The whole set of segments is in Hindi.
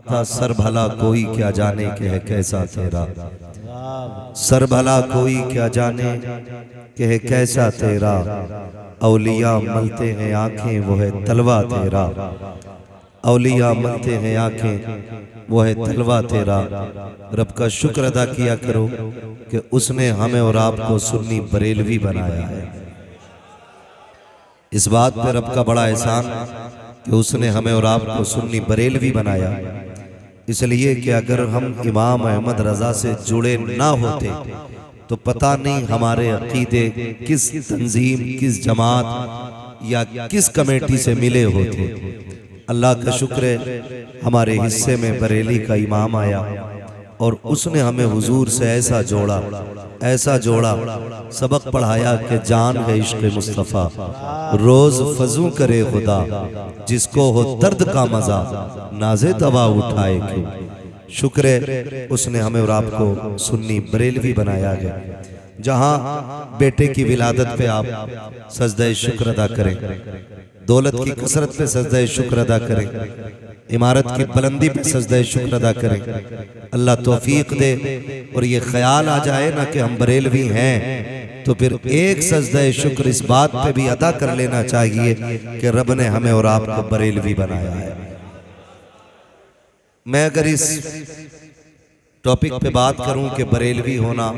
था सर भला कोई क्या जाने के है कैसा तेरा, सर भला कोई क्या जाने के है कैसा तेरा, औलिया मलते हैं आंखें वो है तलवा तेरा, औलिया मलते हैं आंखें वो है तलवा तेरा। रब का शुक्र अदा किया करो कि उसने हमें और आपको सुन्नी बरेलवी बनाया है। इस बात पे रब का बड़ा एहसान कि उसने हमें और आपको सुन्नी बरेलवी बनाया, इसलिए कि अगर हम इमाम अहमद रजा से जुड़े ना होते तो पता नहीं हमारे अकीदे किस तंजीम, किस जमात या किस कमेटी से मिले होते। अल्लाह का शुक्र है हमारे हिस्से में बरेली का इमाम आया और उसने हमें हुजूर से ऐसा जोड़ा, ऐसा जोड़ा, सबक पढ़ाया कि जान है इश्क़ मुस्तफ़ा, रोज फजू करे खुदा, जिसको हो दर्द का मजा नाज़े तवा उठाए क्यों। शुक्र है उसने हमें और आपको सुन्नी बरेलवी बनाया है। जहां बेटे की विलादत पे आप सजदे शुक्र अदा करें, दौलत की कसरत पे सजदे शुक्र अदा करें, इमारत की बुलंदी पे सजदे शुक्र अदा करें, अल्लाह तौफीक दे और ये ख्याल आ जाए ना कि हम बरेलवी हैं, तो फिर एक सजदे शुक्र इस बात पे भी अदा कर लेना चाहिए कि रब ने हमें और आपको बरेलवी बनाया है। मैं अगर इस टॉपिक पे बात करूं कि बरेलवी होना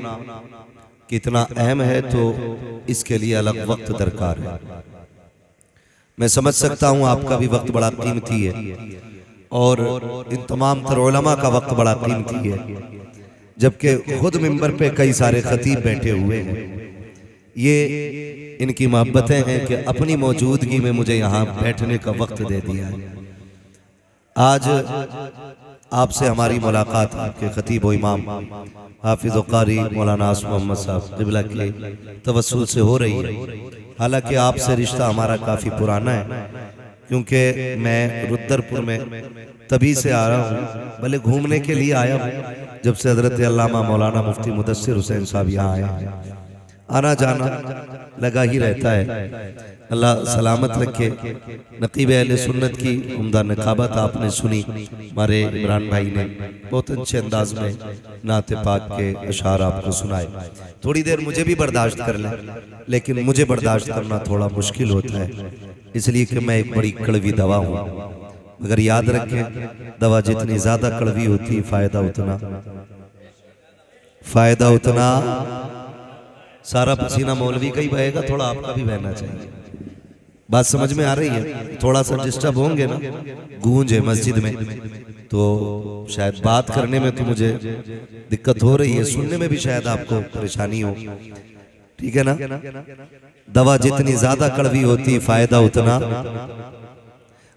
कितना अहम है तो इसके लिए अलग वक्त दरकार है। मैं समझ सकता हूं आपका भी वक्त बड़ा कीमती है और इन तमाम तर उलमा का वक्त बड़ा कीमती है, जबकि खुद मिंबर पे कई सारे खतीब बैठे हुए हैं। ये इनकी मोहब्बतें हैं कि अपनी मौजूदगी में मुझे यहाँ बैठने का वक्त दे दिया है। आज आपसे हमारी मुलाकात आपके खतीब व इमाम हाफिज़ व कारी मौलाना आसिफ मोहम्मद साहब क़िबला के तवस्सुल से हो रही है। हालांकि आपसे रिश्ता हमारा काफ़ी पुराना है, क्योंकि मैं रुद्रपुर में तभी से आ रहा हूँ, भले घूमने के लिए आया हूँ, जब से हज़रत अल्लामा मौलाना मुफ्ती मुदस्सिर हुसैन साहब यहाँ आए। आना जाना लगा ही रहता है। अल्लाह सलामत रखे। नकीब अहले सुन्नत की उम्दा नकाबत आपने सुनी, हमारे इमरान भाई ने बहुत अच्छे अंदाज में नाते पाक के अशार आपको सुनाए। थोड़ी देर मुझे भी बर्दाश्त कर लें, लेकिन मुझे बर्दाश्त करना थोड़ा मुश्किल होता है, इसलिए कि मैं एक बड़ी कड़वी दवा हूँ। मगर याद रखें, दवा जितनी ज्यादा कड़वी होती फायदा उतना सारा पसीना मौलवी का ही बहेगा, थोड़ा आपका भी बहना चाहिए। बात समझ में आ रही है? थोड़ा सा डिस्टर्ब होंगे ना, गूंज है मस्जिद में, तो शायद बात करने में तो मुझे दिक्कत हो रही है, सुनने में भी शायद आपको परेशानी हो। ठीक है ना? दवा जितनी ज्यादा कड़वी होती फायदा उतना।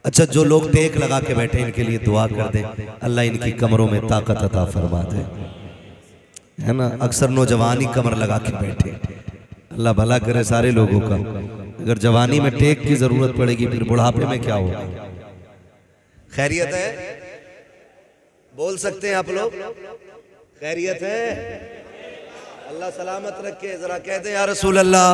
अच्छा, जो लोग टेक लगा के बैठे इनके लिए दुआ कर दें, अल्लाह इनकी कमरों में ताकत अता फरमा दे, है ना। अक्सर नौजवान ही कमर लगा के बैठे, अल्लाह भला करे सारे लोगों का। अगर जवानी में टेक की जरूरत पड़ेगी फिर बुढ़ापे में क्या होगा? खैरियत है? बोल सकते हैं आप लोग? खैरियत है? अल्लाह सलामत रखे। जरा कह दे या रसूल अल्लाह।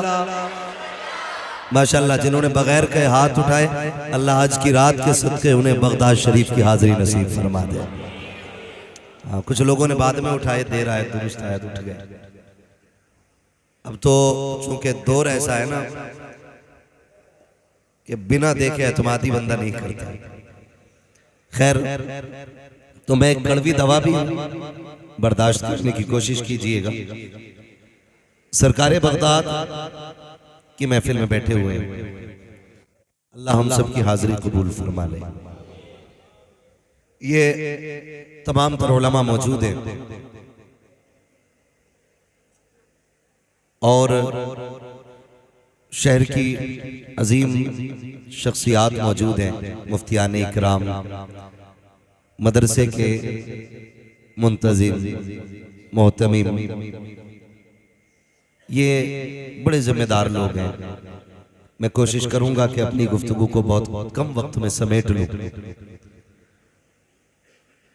माशाअल्लाह, जिन्होंने बगैर के हाथ उठाए, अल्लाह आज की रात के सदके उन्हें बगदाद शरीफ की हाजिरी नसीब फरमा दे। हाँ, कुछ लोगों ने बाद में उठाए, देर आए दुरुस्त आए उठ गए। अब तो चूंकि दौर ऐसा है ना कि बिना देखे एतमादी बंदा नहीं करता। खैर, तो मैं एक कड़वी दवा भी बर्दाश्त करने की कोशिश कीजिएगा। सरकारे बगदाद की महफिल में बैठे हुए हैं, अल्लाह हम सब की हाजिरी कबूल फरमा ले। ये तमाम तर उलमा मौजूद हैं और शहर की अजीम शख्सियात मौजूद हैं, मुफ्तियान इकराम, मदरसे के मुंतजिम, मोहतमीम, ये बड़े जिम्मेदार लोग हैं। मैं कोशिश करूंगा कि अपनी गुफ्तगू को बहुत कम वक्त में समेट लूं,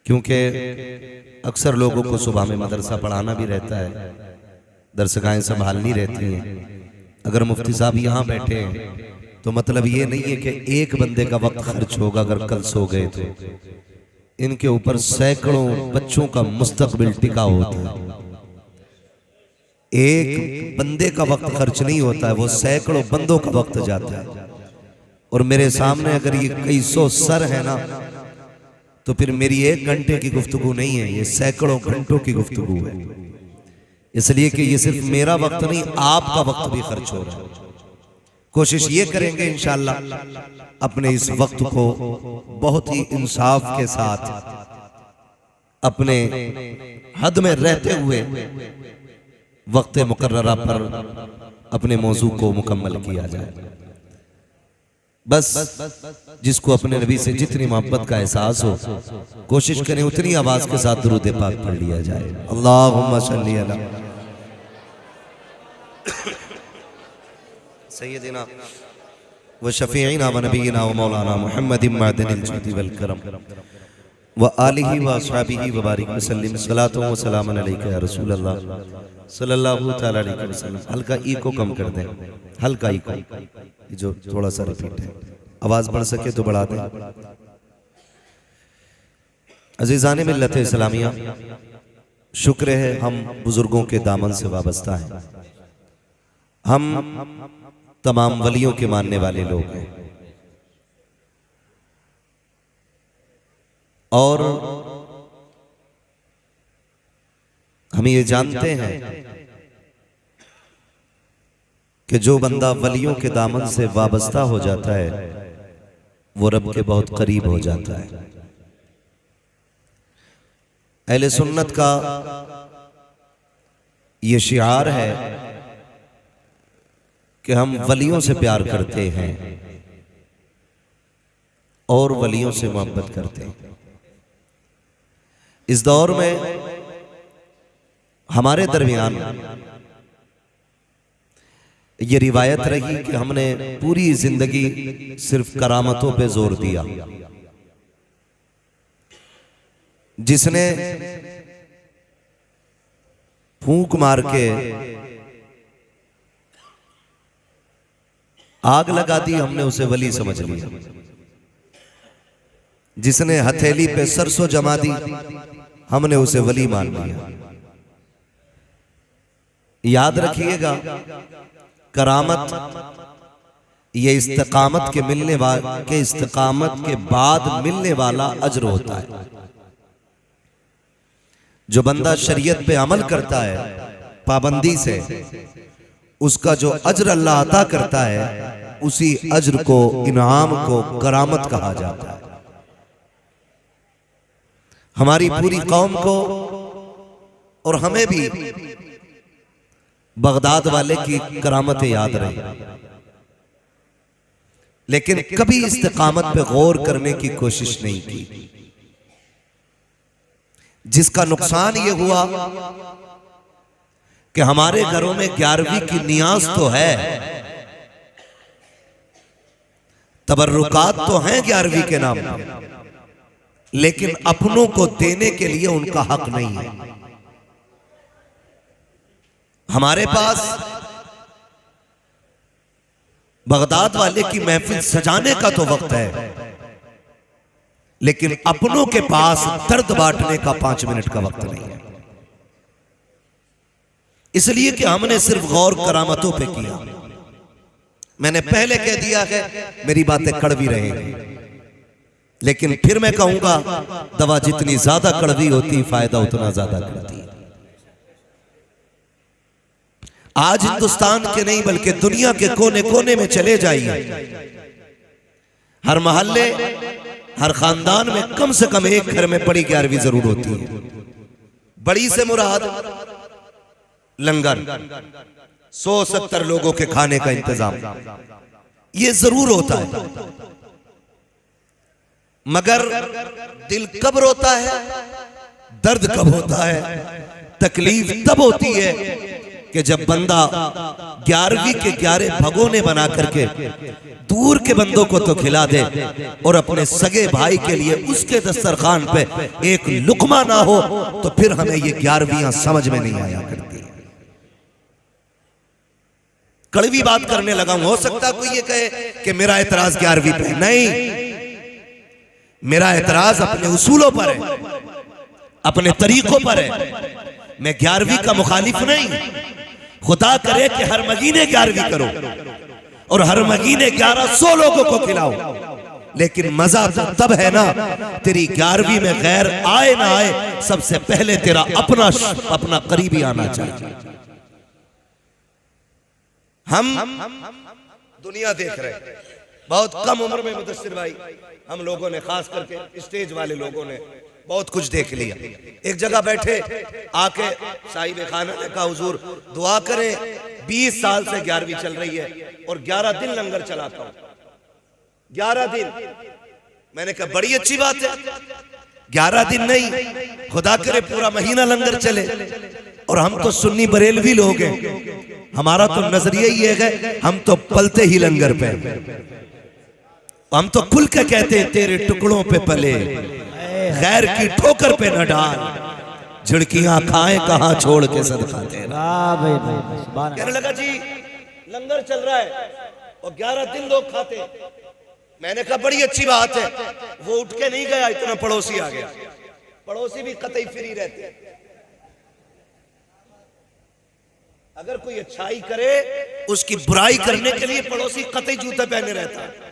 क्योंकि अक्सर लोगों को सुबह में मदरसा पढ़ाना भी रहता है, दरसगाहें संभालनी रहती हैं। अगर मुफ्ती साहब यहाँ बैठे हैं तो मतलब ये नहीं है कि एक बंदे का वक्त खर्च होगा अगर कल सो गए तो। इनके ऊपर सैकड़ों बच्चों का मुस्तकबिल टिका होता है। एक बंदे का वक्त खर्च नहीं होता है, वो सैकड़ों बंदों का वक्त जाता है। और मेरे सामने अगर ये कई सौ सर है ना, तो फिर मेरी 1 घंटे की गुफ्तगू नहीं है, ये सैकड़ों घंटों की गुफ्तगू है। इसलिए कि ये सिर्फ मेरा वक्त नहीं, आपका वक्त भी खर्च हो रहा है। कोशिश ये करेंगे इंशाअल्लाह अपने इस वक्त को बहुत ही इंसाफ के साथ अपने हद में रहते हुए वक्त मुकर्ररा पर अपने मौजू को मुकम्मल किया जाए। बस जिसको अपने नबी से जितनी मोहब्बत का एहसास हो, कोशिश करें उतनी आवाज के साथ दुरूद पाक पढ़ लिया जाए। अल्लाहुम्मा सल्ली अला सय्यदिना व शफीईना व नबीना व मौलाना मुहम्मदिन मअदनिल जुदी वल करम व आलिहि व अस्हाबिहि व बारिक वसल्लम। सलातो व सलामन अलैका या रसूल अल्लाह सल्लल्लाहु तआला अलैहि वसल्लम। हल्का इको कम कर दें, हल्का इको, जो थोड़ा सा रिपीट है, आवाज बढ़ सके तो बढ़ा दें। अजीजान मिल्लत इस्लामिया, शुक्र है हम बुजुर्गों के दामन से वाबस्ता हैं। हम तमाम वलियों के मानने वाले लोग हैं और हम ये जानते हैं कि जो बंदा वलियों के दामन से वाबस्ता हो जाता है वो रब के बहुत करीब हो जाता है। अहले सुन्नत का ये शिआर है कि हम वलियों से प्यार करते हैं और वलियों से मोहब्बत करते हैं। इस दौर में हमारे दरमियान ये रिवायत रही कि हमने पूरी जिंदगी सिर्फ करामतों पे जोर दिया। जिसने फूंक मार के आग लगा दी, हमने उसे वली समझ लिया। जिसने हथेली पे सरसों जमा दी, हमने उसे वली मान लिया। याद रखिएगा, करामत ये इस्तिकामत के मिलने के इस्तिकामत के बाद मिलने वाला अज्र होता है। जो बंदा शरीयत पे अमल करता है पाबंदी से, उसका जो अज्र अल्लाह अता करता है, उसी अज्र को, इनाम को करामत कहा जाता है। हमारी पूरी कौम को और हमें भी बगदाद वाले की करामतें याद रही, लेकिन कभी इस्तिकामत पे गौर करने की कोशिश नहीं की। जिसका नुकसान ये हुआ कि हमारे घरों में 11वीं की नियाज तो है, तबर्रुकात तो हैं 11वीं के नाम पर, लेकिन अपनों को देने के लिए उनका हक नहीं है। हमारे पास बगदाद वाले की महफिल सजाने का तो वक्त है, लेकिन अपनों के पास दर्द बांटने का 5 मिनट का वक्त नहीं है। इसलिए कि हमने सिर्फ गौर करामतों पे किया। मैंने पहले कह दिया है, मेरी बातें कड़वी रहेंगी, लेकिन फिर मैं कहूंगा, दवा जितनी ज्यादा कड़वी होती, फायदा उतना ज्यादा करती है। आज हिंदुस्तान के नहीं बल्कि दुनिया के कोने कोने में चले जाइए, हर मोहल्ले, हर खानदान में कम से कम एक घर में बड़ी 11वीं जरूर होती है। बड़ी से मुराद लंगर, 170 लोगों के खाने का इंतजाम, ये जरूर होता है। मगर दिल कब रोता है, दर्द कब होता है, तकलीफ तब होती है कि जब बंदा 11वीं के 11 भगोने बना करके दूर के बंदों को तो खिला दे और अपने सगे भाई के लिए उसके दस्तरखान पे एक लुकमा ना हो, तो फिर हमें ये 11वीं समझ में नहीं आया करती। कड़वी बात करने लगा हूं, हो सकता कोई ये कहे कि मेरा एतराज 11वीं पे नहीं। मेरा एतराज अपने उसूलों पर है, अपने तरीकों पर है। मैं 11वीं का मुखालिफ नहीं। खुदा करे कि हर महीने 11वीं करो और हर महीने 1100 लोगों को खिलाओ, लेकिन मजा तो तब है ना तेरी 11वीं में गैर आए ना आए, सबसे पहले तेरा अपना करीबी आना चाहिए। हम दुनिया देख रहे हैं, बहुत कम उम्र में मुदस्सिर भाई हम लोगों ने, खास करके स्टेज वाले लोगों ने बहुत कुछ देख लिया। एक जगह बैठे आके साहिब खाना ने कहा हुजूर दुआ करें, 20 साल से 11वीं चल रही है और 11 दिन लंगर चलाता हूं। 11 दिन। मैंने कहा बड़ी अच्छी बात है, 11 दिन नहीं, खुदा करे पूरा महीना लंगर चले। और हम तो सुन्नी बरेलवी लोग हैं, हमारा तो नजरिया ये है, हम तो पलते ही लंगर पे, हम तो खुल के कहते हैं तेरे टुकड़ों पे पले, गैर की ठोकर पे न डाल, झिड़कियां खाए कहां छोड़ के सदका तेरा। कहने लगा जी लंगर चल रहा है और 11 दिन लोग खाते। मैंने कहा बड़ी अच्छी बात है। वो उठ के नहीं गया, इतना पड़ोसी आ गया। पड़ोसी भी कतई फ्री रहते, अगर कोई अच्छाई करे उसकी बुराई करने के लिए पड़ोसी कतई जूता पहने रहता है।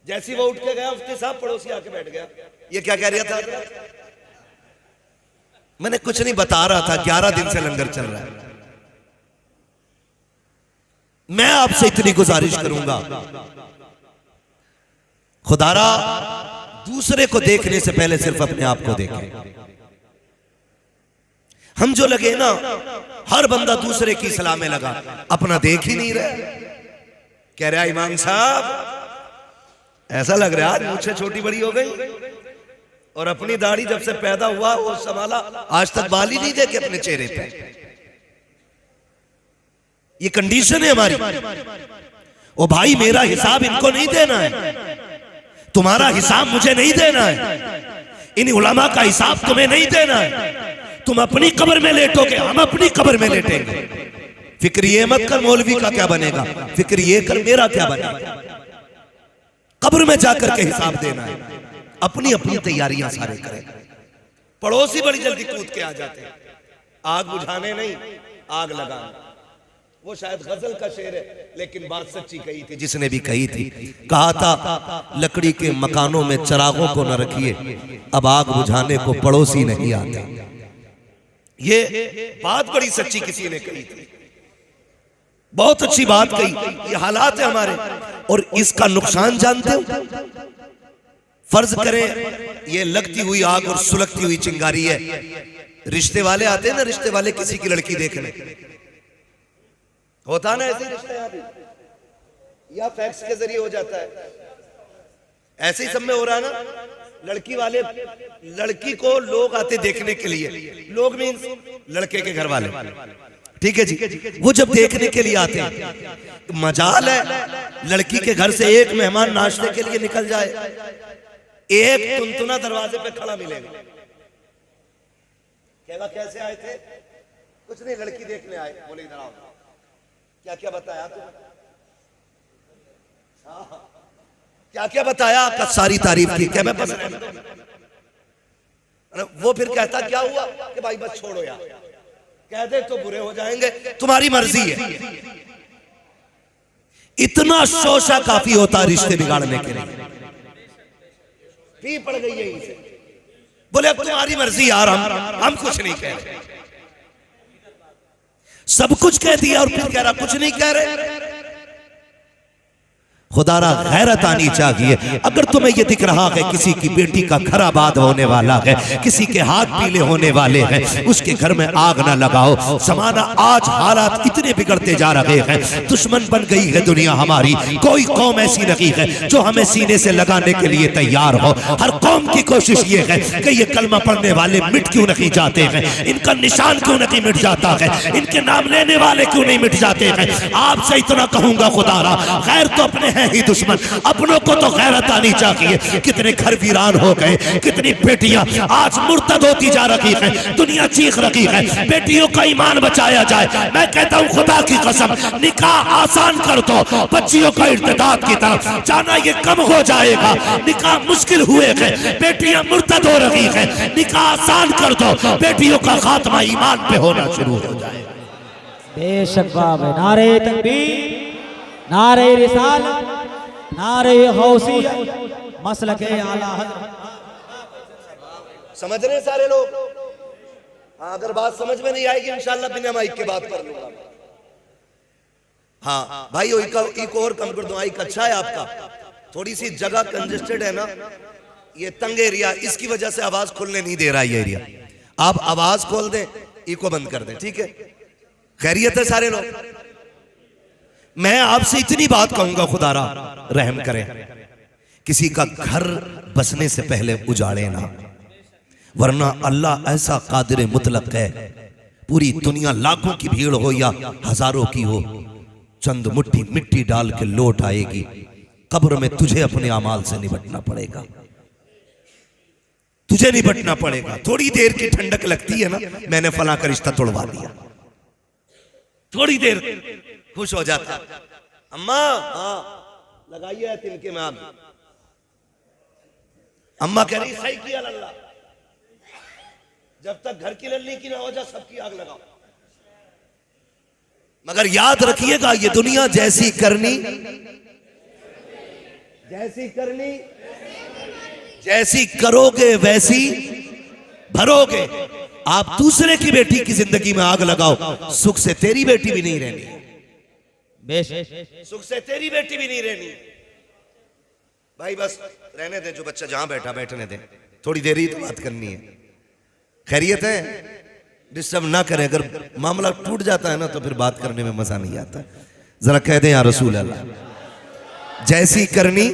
जैसे वो उठ के गया मुफ्ती साहब पड़ोसी आके बैठ गया। ये क्या कह रहा था? मैंने कुछ नहीं बता रहा था, 11 दिन से लंगर चल रहा है। मैं आपसे इतनी गुजारिश करूंगा, खुदारा दूसरे को देखने से पहले सिर्फ अपने आप को देखें। हम जो लगे ना, हर बंदा दूसरे की सलाह में लगा, अपना देख ही नहीं रहा। कह रहा इमाम साहब ऐसा लग रहा है मुझसे छोटी बड़ी हो गई, और अपनी दाढ़ी जब से पैदा हुआ वो संभाला, आज तक बाल ही नहीं देखे अपने चेहरे पे। ये कंडीशन है हमारी। ओ भाई मेरा हिसाब इनको नहीं देना है, तुम्हारा हिसाब मुझे नहीं देना है, इन उलमा का हिसाब तुम्हें नहीं देना है। तुम अपनी कब्र में लेटोगे, हम अपनी कब्र में लेटेंगे। फिक्र ये मत कर मौलवी का क्या बनेगा, फिक्र ये कर मेरा क्या बनेगा। कब्र में जाकर के हिसाब देना है। अपनी अपनी तैयारियां सारे करें। पड़ोसी बड़ी जल्दी कूद के आ जाते हैं, आग बुझाने नहीं आग लगाने। वो शायद गजल का शेर है, लेकिन बात सच्ची कही थी जिसने भी कही थी। कहा था लकड़ी के मकानों में चिरागों को न रखिए, अब आग बुझाने को पड़ोसी नहीं आते। ये बात बड़ी सच्ची किसी ने कही थी, बहुत अच्छी बात कही। ये हालात है हमारे, और इसका नुकसान जानते हो? फर्ज करें ये लगती हुई आग और सुलगती हुई चिंगारी है। रिश्ते वाले आते हैं ना, रिश्ते वाले किसी की लड़की देखने, होता ना ऐसे रिश्ते, यहाँ भी या फैक्स के जरिए हो जाता है, ऐसे ही सब में हो रहा है ना। लड़की वाले, लड़की को लोग आते देखने के लिए, लोग मीन्स लड़के के घर वाले, ठीक है जी। वो जब देखने के लिए आते हैं तो मजाल है लड़की के घर से एक मेहमान नाश्ते के लिए निकल जाए, एक तुनतुना दरवाजे पे खड़ा मिलेगा, कहेगा कैसे आए थे? कुछ नहीं, लड़की देखने आए। बोले इधर आओ। क्या क्या बताया तुमने? क्या क्या बताया? का सारी तारीफ की। क्या मैं बस, वो फिर कहता क्या हुआ कि भाई बस छोड़ो यार, कह दे तो बुरे हो जाएंगे, तुम्हारी मर्जी है। इतना शोशा काफी होता रिश्ते बिगाड़ने के लिए। पी पड़ गई है इसे, बोले अब तुम्हारी मर्जी यार, हम कुछ नहीं कह रहे। सब कुछ कह दिया और फिर कह रहा कुछ नहीं कह रहे। खुदारा गैरत आनी चाहिए। अगर तुम्हें यह दिख रहा है किसी की बेटी का घर आबाद होने वाला है, किसी के हाथ पीले होने वाले हैं, उसके घर में आग ना लगाओ। जमाना आज हालात इतने बिगड़ते जा रहे हैं, दुश्मन बन गई है दुनिया हमारी। कोई कौम ऐसी नहीं है जो हमें सीने से लगाने के लिए तैयार हो। हर कौम की कोशिश ये है कि ये कलमा पढ़ने वाले मिट क्यों नहीं जाते हैं, इनका निशान क्यों नहीं मिट जाता है, इनके नाम लेने वाले क्यों नहीं मिट जाते हैं। आपसे इतना कहूंगा खुदारा, गैर तो अपने हैं ही दुश्मन, अपनों को तो गैरत आनी चाहिए। कितने घर वीरान हो गए, कितनी बेटियां आज मुर्तद होती जा रही है, दुनिया चीख रही है, बेटियों का ईमान बचाया जाए। मैं कहता हूं खुदा की कसम, निकाह आसान कर दो, बच्चियों का इर्तिदाद की तरफ जाना ये कम हो जाएगा। निकाह मुश्किल हुए हैं, बेटियां मुर्तद हो रही है, निकाह आसान कर दो, बेटियों का खात्मा ईमान पे होना शुरू हो जाए। बेशक बाब है। नारे तकबीर, नारे रिसालत, नारे गौसियत, मसलके आला हज़रत। समझ रहे सारे लोग? हाँ, अगर बात समझ में नहीं आएगी इंशाल्लाह बिना माइक के बात कर लूंगा। हाँ भाई, एक और कम कर दो, माइक अच्छा है आपका, थोड़ी सी जगह कंजेस्टेड है ना, ये तंग एरिया, इसकी वजह से आवाज खुलने नहीं दे रहा ये एरिया। आप आवाज खोल दें, इको बंद कर दें, ठीक है? खैरियत है सारे लोग? मैं आपसे इतनी बात कहूंगा, खुदारा रहम करें, किसी का घर बसने से पहले उजाड़े ना, वरना अल्लाह ऐसा कादिर मुतलक है, पूरी दुनिया लाखों की भीड़ हो या हजारों की हो, चंद मुट्ठी मिट्टी डाल के लौट आएगी। कब्र में तुझे अपने अमाल से निपटना पड़ेगा, तुझे निपटना पड़ेगा। थोड़ी देर की ठंडक लगती है ना, मैंने फलां का रिश्ता तोड़वा दिया, थोड़ी देर खुश हो जाता। अम्मा हाँ लगाइए तिनके में आग। अम्मा कह रही सही किया अल्लाह, जब तक घर की लल्ली की ना हो जाए सबकी आग लगाओ। मगर याद रखिएगा, ये दुनिया जैसी करनी जैसी करोगे वैसी भरोगे। आप दूसरे की बेटी की जिंदगी में आग लगाओ, सुख से तेरी बेटी भी नहीं रहनी, सुख से तेरी बेटी भी नहीं रहनी। भाई बस रहने दे, जो बच्चा जहां बैठा बैठने दे, थोड़ी देर ही तो बात करनी है। खैरियत है, डिस्टर्ब ना करें। अगर मामला टूट जाता है ना तो फिर बात करने में मजा नहीं आता। जरा कह दें या रसूल अल्लाह, जैसी करनी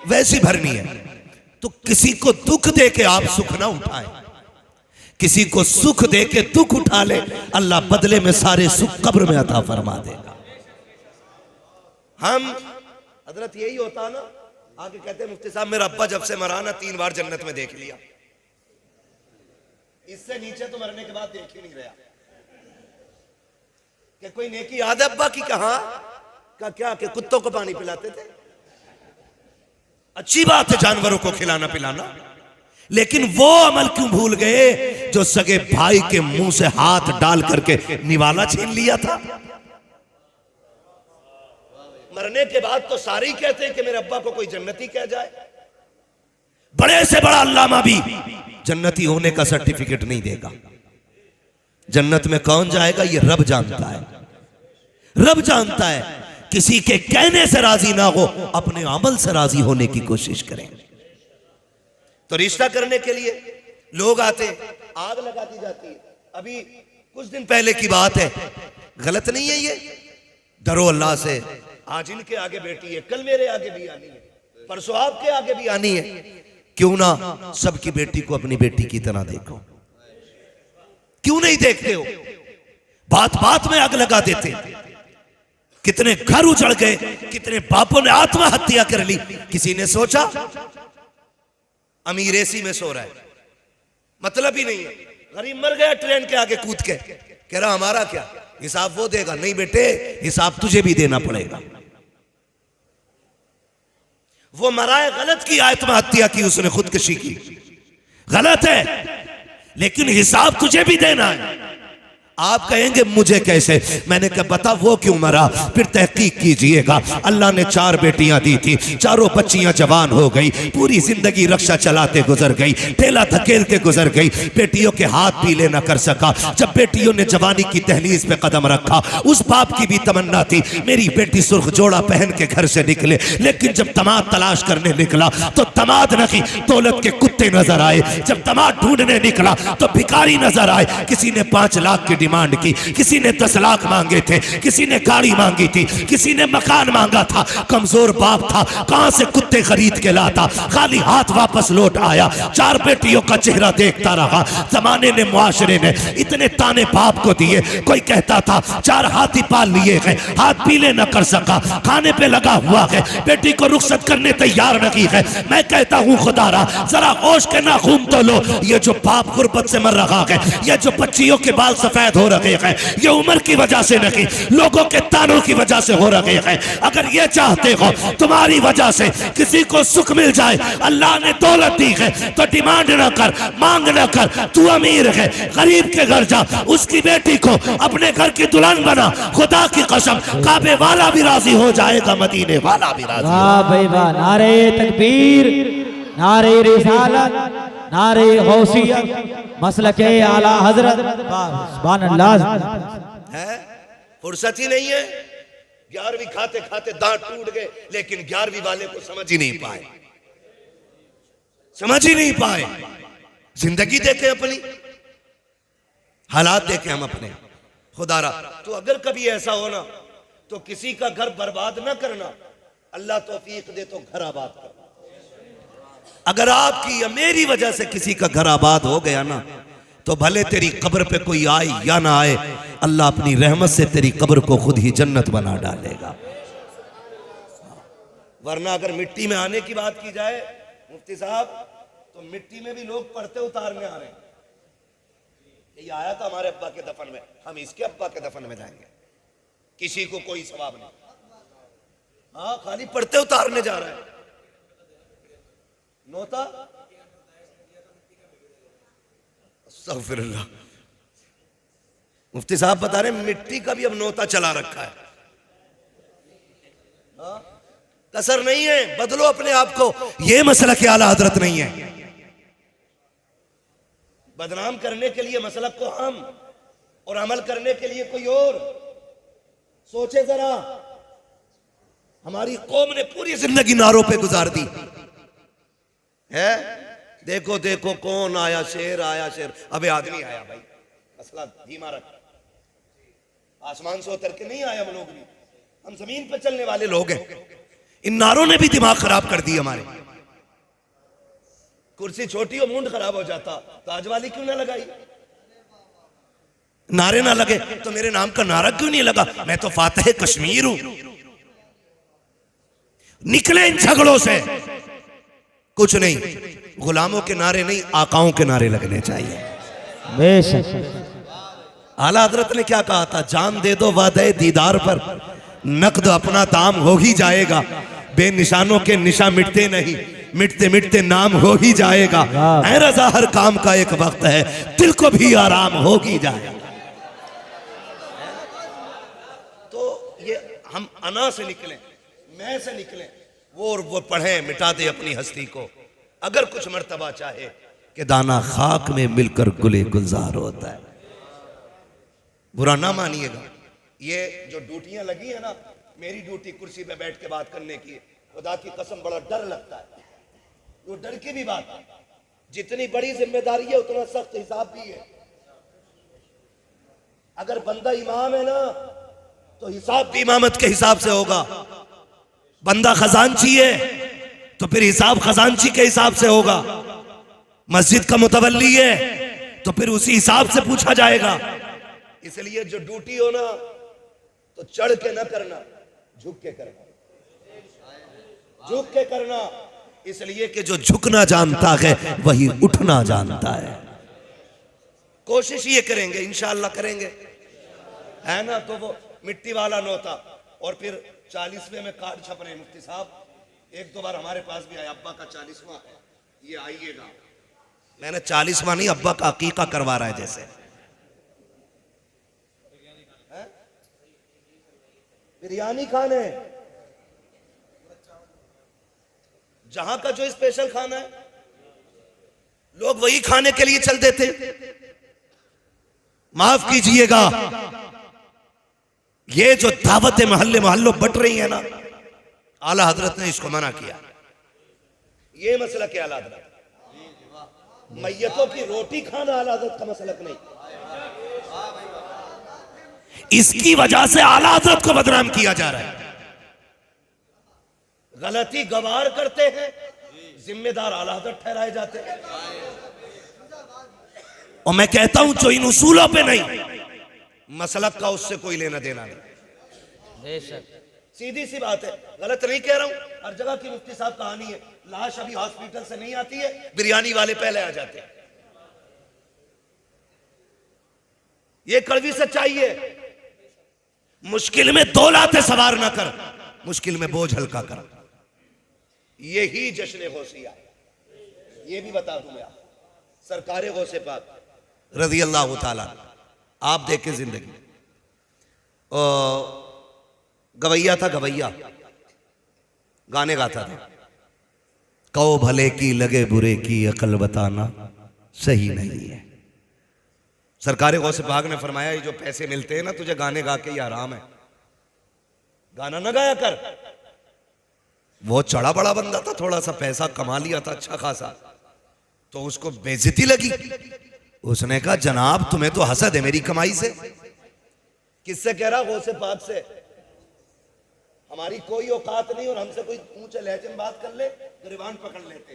वैसी भरनी है। तो किसी को दुख दे के आप सुख ना उठाएं, किसी को सुख दे के दुख उठा ले, अल्लाह बदले में सारे सुख कब्र में अता फरमा देगा। हम हजरत यही होता ना, आगे कहते हैं मुफ्ती साहब, मेरा अब्बा जब से मरा ना 3 बार जन्नत में देख लिया, इससे नीचे तो मरने के बाद देख ही नहीं रहा। कि कोई नेकी याद है अब्बा की? कहा का क्या कि कुत्तों को पानी पिलाते थे, अच्छी बात है जानवरों को खिलाना पिलाना, लेकिन वो अमल क्यों भूल गए जो सगे भाई के मुंह से हाथ डाल करके निवाला छीन लिया था। मरने के बाद तो सारे ही कहते हैं कि मेरे अब्बा को कोई जन्नती कह जाए। बड़े से बड़ा अल्लामा भी जन्नती होने का सर्टिफिकेट नहीं देगा। जन्नत में कौन जाएगा ये रब जानता है, रब जानता है। किसी के कहने से राजी ना हो, अपने अमल से राजी होने की कोशिश करें। तो रिश्ता करने के लिए लोग आते, आग लगा दी जाती है। अभी कुछ दिन पहले की बात है, गलत नहीं है ये, डरो अल्लाह से। आज इनके आगे बेटी है, कल मेरे आगे भी आनी है, परसों आपके आगे भी आनी है। क्यों ना सबकी बेटी को अपनी बेटी की तरह देखो? क्यों नहीं देखते हो? बात बात में आग लगा देते। कितने घर उजड़ गए, कितने बापों ने आत्महत्या कर ली। किसी ने सोचा? अमीर एसी में सो रहा है, मतलब ही नहीं है। गरीब मर गया ट्रेन के आगे कूद के, कह रहा हमारा क्या, हिसाब वो देगा। नहीं बेटे, हिसाब तुझे भी देना पड़ेगा। वो मराए गलत की, आत्महत्या की, उसने खुदकुशी की, गलत है, लेकिन हिसाब तुझे भी देना है। आप कहेंगे मुझे कैसे? मैंने कहा बता वो क्यों मरा, फिर तहकीक कीजिएगा। अल्लाह ने 4 बेटियां दी थी, चारों बच्चियां जवान हो गई, पूरी जिंदगी रक्षा चलाते गुजर गई, ठेला धकेलते गुजर गई, बेटियों के हाथ पीले न कर सका। जब बेटियों ने जवानी की दहलीज पे कदम रखा, उस बाप की भी तमन्ना थी मेरी बेटी सुर्ख जोड़ा पहन के घर से निकले, लेकिन जब दामाद तलाश करने निकला तो दामाद नहीं, दौलत के कुत्ते नजर आए। जब दामाद ढूंढने निकला तो भिखारी नजर आए। किसी ने 5 लाख की डिमांड की, किसी ने 10 लाख मांगे थे, किसी ने गाड़ी मांगी थी, किसी ने मकान मांगा था। कमजोर बाप था, कहां से कुत्ते खरीद के लाता, खाली हाथ वापस लौट आया। 4 बेटियों का चेहरा देखता रहा। जमाने ने, मुआशरे ने इतने ताने बाप को दिए। कोई कहता था 4 हाथी पाल लिए हैं, हाथ पीले न कर सका, खाने पे लगा हुआ है, बेटी को रुखसत करने तैयार नहीं है। मैं कहता हूं खुदारा जरा होश के नाखून तो लो। ये जो बाप गुर्बत से मर रहा है, ये जो बच्चियों के बाल सफेद हो रहे हैं, ये उम्र की वजह से नहीं, लोगों के तानों की वजह से हो रहे हैं। अगर ये चाहते हो तुम्हारी वजह से किसी को सुख मिल जाए, अल्लाह ने दौलत दी है तो डिमांड ना कर, मांग ना कर। तू अमीर है, गरीब के घर जा, उसकी बेटी को अपने घर की दुल्हन बना। खुदा की कसम काबे वाला भी राजी हो जाएगा, मदीने वाला भी राजी। वाह भाई वाह, नारे तकबीर, नारे रिसालत, नारे गौसियत, मसलके आला हजरत। सुभान अल्लाह। है फुर्सत ही नहीं है। 11वीं खाते खाते दांत टूट गए, लेकिन 11वीं वाले को समझ ही नहीं पाए, समझ ही नहीं पाए। जिंदगी देखे अपनी, हालात देखे हम अपने। खुदारा तो अगर कभी ऐसा हो ना तो किसी का घर बर्बाद ना करना, अल्लाह तौफीक दे तो घर आबाद करना। अगर आपकी या मेरी वजह से किसी का घर आबाद हो गया ना, तो भले तेरी कब्र पे कोई आए या ना आए, अल्लाह अपनी रहमत से तेरी कब्र को खुद ही जन्नत बना डालेगा। वरना अगर मिट्टी में आने की बात की जाए मुफ्ती साहब, तो मिट्टी में भी लोग पर्दे उतारने आ रहे हैं। ये आया था हमारे अब्बा के दफन में, हम इसके अब्बा के दफन में जाएंगे, किसी को कोई सवाब नहीं। हाँ, खाली पर्दे उतारने जा रहा है। नोता अस्तगफिरुल्लाह। मुफ्ती साहब बता रहे मिट्टी का भी अब नोता चला रखा है। कसर नहीं है, बदलो अपने आप को। यह मसला के आला हजरत नहीं है। बदनाम करने के लिए मसलक को हम और अमल करने के लिए कोई और। सोचे जरा, हमारी कौम ने पूरी जिंदगी नारों पे गुजार दी है। देखो देखो कौन आया, शेर आया, शेर। अबे आदमी आया भाई, मसला धीमा रख। आसमान से उतर के नहीं आया, हम लोग भी, हम जमीन पे चलने वाले लोग हैं। इन नारों ने भी दिमाग खराब कर दी हमारे। कुर्सी छोटी हो मुंड खराब हो जाता, ताज वाली क्यों ना लगाई? नारे ना लगे तो मेरे नाम का नारा क्यों नहीं लगा? मैं तो फातह कश्मीर हूं। निकले इन झगड़ों से। कुछ नहीं, गुलामों के नारे नहीं, आकाओं के नारे लगने चाहिए। बेशक आला हजरत ने क्या कहा था? जान दे दो वादे दीदार पर, नकद अपना दाम हो ही जाएगा। बेनिशानों के निशा मिटते नहीं, मिटते मिटते नाम हो ही जाएगा। ऐ रजा हर काम का एक वक्त है, दिल को भी आराम हो ही जाएगा। तो ये हम अना से निकले, मैं से निकले, वो पढ़े मिटा दे अपनी हस्ती को। अगर कुछ मर्तबा चाहे कि दाना खाक में मिलकर गुले गुलजार होता है। बुरा ना मानिएगा, ये जो ड्यूटियां लगी है ना, मेरी ड्यूटी कुर्सी पे बैठ के बात करने की, खुदा की कसम बड़ा डर लगता है। वो डर की भी बात है, जितनी बड़ी जिम्मेदारी है उतना सख्त हिसाब भी है। अगर बंदा इमाम है ना, तो हिसाब भी इमामत के हिसाब से होगा। बंदा खजांची है तो फिर हिसाब खजांची के हिसाब से होगा। मस्जिद का मुतवल्ली है तो फिर उसी हिसाब से पूछा जाएगा। इसलिए जो ड्यूटी हो ना, तो चढ़ के ना करना, झुक के करना, झुक के करना। इसलिए कि जो झुकना जानता है वही उठना जानता है। कोशिश ये करेंगे, इंशाअल्लाह करेंगे, है ना। तो वो मिट्टी वाला नोता, और फिर 40वें में कार्ड छप रहे। मुफ्ती साहब एक दो बार हमारे पास भी आए, अब्बा का 40वां है, ये आइएगा। मैंने 40वां नहीं, अब्बा का अकीका करवा रहा है जैसे। बिरयानी खाने, जहां का जो स्पेशल खाना है लोग वही खाने के लिए चल देते। माफ कीजिएगा, ये जो दावतें मोहल्ले मोहल्लों बट रही है ना, आला हजरत ने इसको मना किया। ये मसला क्या आला हजरत? मैयतों की रोटी खाना आला हजरत का मसलक नहीं। इसकी वजह से आला हजरत को बदनाम किया जा रहा है। गलती गवार करते हैं, जिम्मेदार आला हजरत ठहराए जाते हैं। और मैं कहता हूं जो इन उसूलों पे नहीं, मसलक का उससे कोई लेना देना नहीं। सीधी सी बात है, गलत नहीं कह रहा हूं। हर जगह की मुफ्ती साहब कहानी है, लाश अभी हॉस्पिटल से नहीं आती है, बिरयानी वाले पहले आ जाते हैं। ये कड़वी सच्चाई है। मुश्किल में दो लाते सवार ना कर, मुश्किल में बोझ हल्का कर। यही जश्न गौसिया है। ये भी बता दूं मैं, सरकार गौसे पाक रज़ी अल्लाह ताला, आप देखें जिंदगी। गवैया था, गवैया गाने गाता था। कहो भले की लगे बुरे की अकल बताना सही नहीं है। सरकार गौसे पाक ने फरमाया ये जो पैसे मिलते हैं ना तुझे गाने गा के ये आराम है, गाना ना गाया कर। वो चढ़ा बड़ा बंदा था, थोड़ा सा पैसा कमा लिया था अच्छा खासा, तो उसको बेइज्जती लगी। उसने कहा जनाब तुम्हें तो हसद है मेरी कमाई से। किससे कह रहा? गौसे पाक से। हमारी कोई औकात नहीं और हमसे कोई ऊंचे लहजे में बात कर ले गिरबान पकड़ लेते।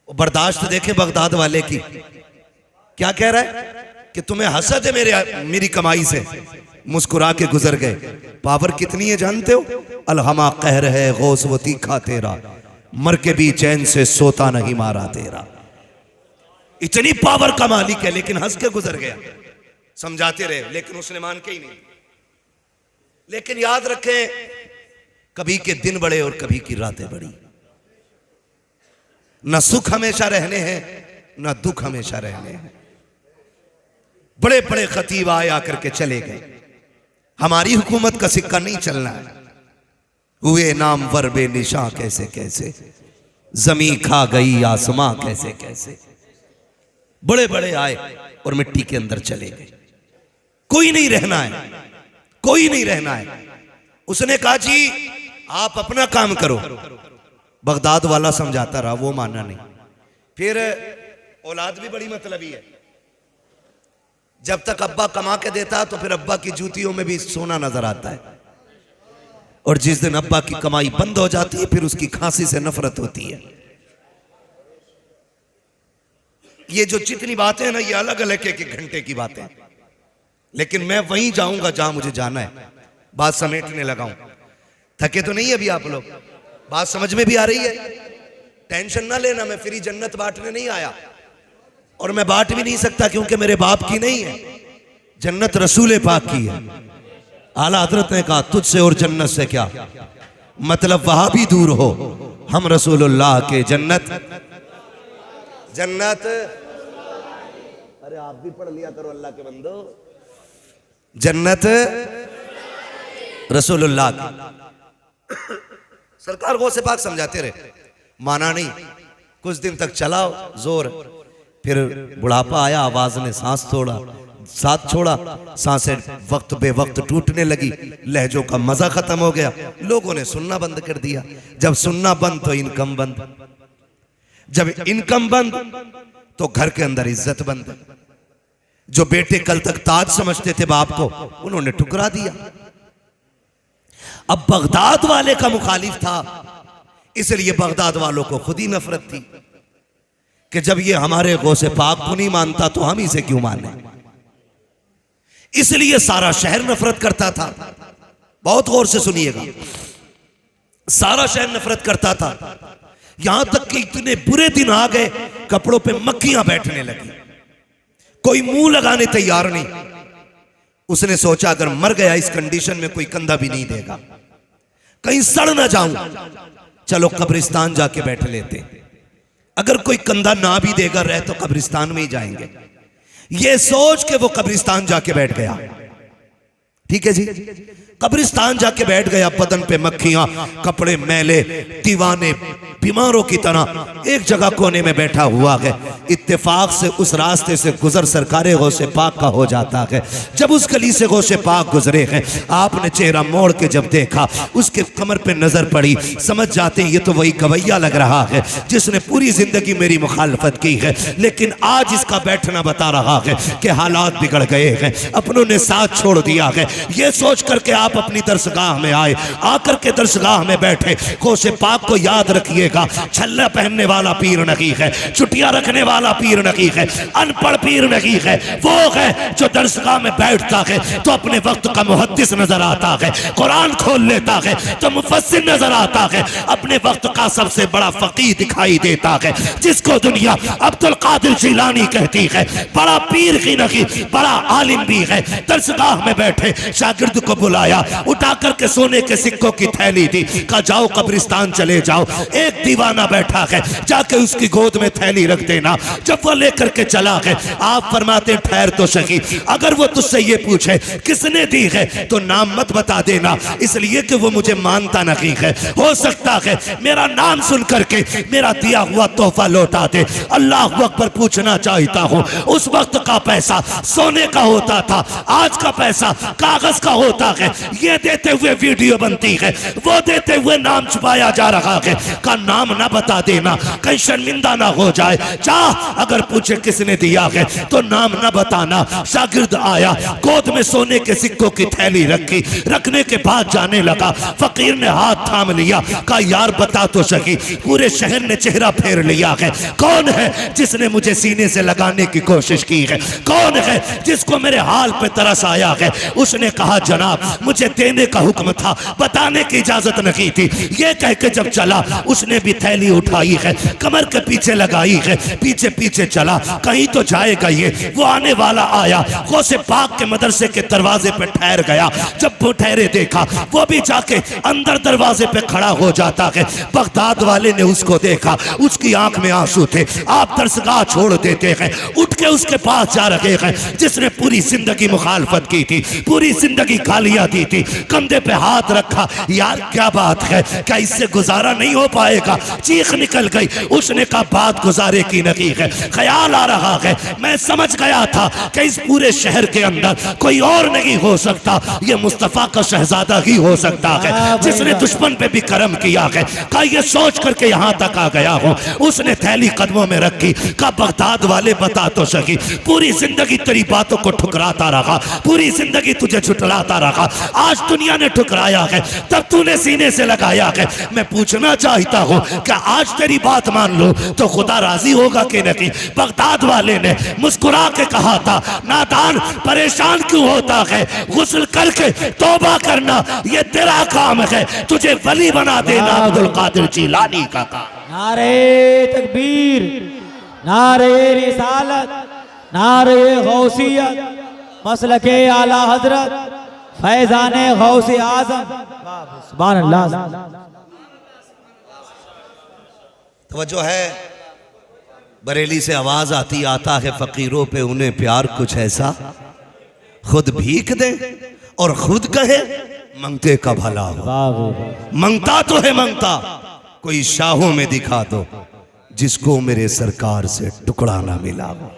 वो बर्दाश्त देखे बगदाद वाले की, क्या कह रहा है कि तुम्हें हसद है मेरी कमाई से। मुस्कुरा के गुजर गए। पावर कितनी है जानते हो? अलहमा कहर है गौस वो तीखा तेरा, मर के भी चैन से सोता नहीं मारा तेरा। इतनी पावर का मालिक है, लेकिन हंस के गुजर गया। समझाते रहे लेकिन उसने मान के ही नहीं। लेकिन याद रखें, कभी के दिन बड़े और कभी की रातें बड़ी। न सुख हमेशा रहने हैं न दुख हमेशा रहने हैं। बड़े बड़े खतीब आए आकर के चले गए। हमारी हुकूमत का सिक्का नहीं चलना है। हुए नाम वर बेनिशां कैसे कैसे, जमी खा गई आसमां कैसे कैसे। बड़े बड़े आए और मिट्टी के अंदर चले गए। कोई नहीं रहना है, कोई नहीं रहना है। उसने कहा जी आप अपना काम करो। बगदाद वाला समझाता रहा, वो माना नहीं। फिर औलाद भी बड़ी मतलबी है। जब तक अब्बा कमा के देता तो फिर अब्बा की जूतियों में भी सोना नजर आता है, और जिस दिन अब्बा की कमाई बंद हो जाती है फिर उसकी खांसी से नफरत होती है। ये जो जितनी बातें हैं ना, ये अलग अलग एक एक घंटे की बातें, लेकिन मैं वहीं जाऊंगा जहां मुझे जाना है। बात समेटने लगा हूं। थके तो नहीं अभी आप लोग? बात समझ में भी आ रही है? टेंशन ना लेना, मैं फ्री जन्नत बांटने नहीं आया, और मैं बांट भी नहीं सकता क्योंकि मेरे बाप की नहीं है, जन्नत रसूल पाक की है। आला हजरत ने कहा तुझसे और जन्नत से क्या मतलब, वहां भी दूर हो, हम रसूलुल्लाह के जन्नत। जन्नत, अरे आप भी पढ़ लिया करो अल्लाह के बंदो। जन्नत रसूलुल्लाह की। सरकार गौसे पाक समझाते रहे, माना नहीं। कुछ दिन तक चलाओ जोर, फिर बुढ़ापा आया, आवाज ने सांस साथ छोड़ा, सांसें वक्त बे वक्त टूटने लगी, लहजों का मजा खत्म हो गया, लोगों ने सुनना बंद कर दिया। जब सुनना बंद तो इनकम बंद, जब इनकम बंद तो घर के अंदर इज्जत बंद। जो बेटे कल तक ताज समझते थे बाप को, उन्होंने ठुकरा दिया। अब बगदाद वाले का मुखालिफ था, इसलिए बगदाद वालों को खुद ही नफरत थी कि जब ये हमारे गौसे पाक को नहीं मानता तो हम इसे क्यों माने। इसलिए सारा शहर नफरत करता था। बहुत गौर से सुनिएगा, सारा शहर नफरत करता था। यहां तक कि इतने बुरे दिन आ गए, कपड़ों पे मक्खियां बैठने लगी, कोई मुंह लगाने तैयार नहीं। उसने सोचा अगर मर गया इस कंडीशन में कोई कंधा भी नहीं देगा, कहीं सड़ ना जाऊं, चलो कब्रिस्तान जाके बैठ लेते। अगर कोई कंधा ना भी देगा रहे तो कब्रिस्तान में ही जाएंगे। ये सोच के वो कब्रिस्तान जाके बैठ गया। ठीक है जी, कब्रिस्तान जाके बैठ गया। बदन पे मक्खियां, कपड़े मैले, दीवाने बीमारों की तरह एक जगह कोने में बैठा हुआ है। इत्तेफाक से उस रास्ते से गुजर सरकारे गौसे पाक का हो जाता है। जब उस गली से गौसे पाक गुजरे हैं, आपने चेहरा मोड़ के जब देखा, उसके कमर पे नजर पड़ी, समझ जाते हैं ये तो वही गवैया लग रहा है जिसने पूरी जिंदगी मेरी मुखालफत की है, लेकिन आज इसका बैठना बता रहा है कि हालात बिगड़ गए हैं, अपनों ने साथ छोड़ दिया है। ये सोच करके आप अपनी दरसगाह में आए, आकर के दरसगाह में बैठे। कोसे पाक को याद रखिएगा, छल्ला पहनने वाला पीर नहीं है, चुटिया रखने वाला पीर नहीं है, अनपढ़ पीर नहीं है। वो है जो दरसगाह में बैठता है तो अपने वक्त का मुहद्दिस नजर आता है, कुरान खोल लेता है तो मुफस्सिर नजर आता है, अपने वक्त का सबसे बड़ा फकीह दिखाई देता है, जिसको दुनिया अब्दुल कादिर जिलानी कहती है। बड़ा पीर ही नहीं, बड़ा आलिम भी है। दरसगाह में बैठे शागिर्द को बुलाया, उठा करके सोने के सिक्कों की थैली दी, कहा जाओ कब्रिस्तान चले जाओ। एक दीवाना बैठा है, जाके उसकी गोद में थैली रख देना। जब वो लेकर के चला है, आप फरमाते ठहर तो सही, अगर वो तुझसे ये पूछे किसने दी है तो नाम मत बता देना, इसलिए कि वो मुझे मानता नहीं है। हो सकता है मेरा नाम सुन करके मेरा दिया हुआ तोहफा लौटा दे। अल्लाह अकबर, पूछना चाहता हूँ, उस वक्त का पैसा सोने का होता था, आज का पैसा कागज का होता है। ये देते हुए वीडियो बनती है, वो देते हुए नाम छुपाया जा रहा है। का नाम ना बता देना, कहीं शर्मिंदा ना हो जाए। चाह अगर पूछे किसने दिया है तो नाम ना बताना। शागिर्द आया, गोद में सोने के सिक्कों की थैली रखी, रखने के बाद जाने लगा। फकीर ने हाथ थाम लिया, कहा यार बता तो सही, पूरे शहर ने चेहरा फेर लिया है, कौन है जिसने मुझे सीने से लगाने की कोशिश की है, कौन है जिसको मेरे हाल पे तरस आया है। उसने कहा जनाब मुझे देने का हुक्म था, बताने की इजाजत नहीं थी। ये कह के जब चला, उसने भी थैली उठाई है, कमर के पीछे लगाई है, पीछे पीछे चला, कहीं तो जाएगा ये। वो आने वाला आया, गौसे पाक के मदरसे के दरवाजे पे ठहर गया। जब वो ठहरे देखा, वो भी जाके अंदर दरवाजे पे खड़ा हो जाता है। बगदाद वाले ने उसको देखा, उसकी आंख में आंसू थे। आप दरसगाह छोड़ देते हैं, उठ के उसके पास जा रहे हैं, जिसने पूरी जिंदगी मुखालफत की थी, पूरी जिंदगी गालियां दी थी। कंधे पे हाथ रखा, यार क्या बात है, क्या इससे गुजारा नहीं हो पाएगा? चीख निकल गई। उसने कहा बात गुजारे की नहीं है, ख्याल आ रहा है, मैं समझ गया था कि इस पूरे शहर के अंदर कोई और नहीं हो सकता, ये मुस्तफा का शहजादा ही हो सकता है, जिसने दुश्मन पे भी करम किया है। कहा ये सोच करके यहाँ तक आ गया हूँ। उसने थैली कदमों में रखी, कहा बगदाद वाले बता तो सही, पूरी जिंदगी तेरी बातों को ठुकराता रहा, पूरी जिंदगी तुझे झुठलाता रहा, आज दुनिया ने ठुकराया है, तब तूने सीने से लगाया है। मैं पूछना चाहता हूँ कि आज तेरी बात मान लो तो खुदा राजी होगा कि नहीं? बगदाद वाले ने मुस्कुरा के कहा था, नादान परेशान क्यों होता है, गुस्ल करके तौबा करना ये तेरा काम है, तुझे वली बना देना अब्दुल कादिर जिलानी का काम। नारे तकबीर, नारे रिसालत, नारे गौसियत, मसलके आला हजरत, फैजाने गौसे आजम। सुभान अल्लाह। तवज्जो है, बरेली से आवाज आती आता है फकीरों पे उन्हें प्यार कुछ ऐसा, खुद भीख दे और खुद कहे मंगते का भला हो। मंगता तो है मंगता, कोई शाहों में दिखा दो जिसको मेरे सरकार से टुकड़ा ना मिला हो,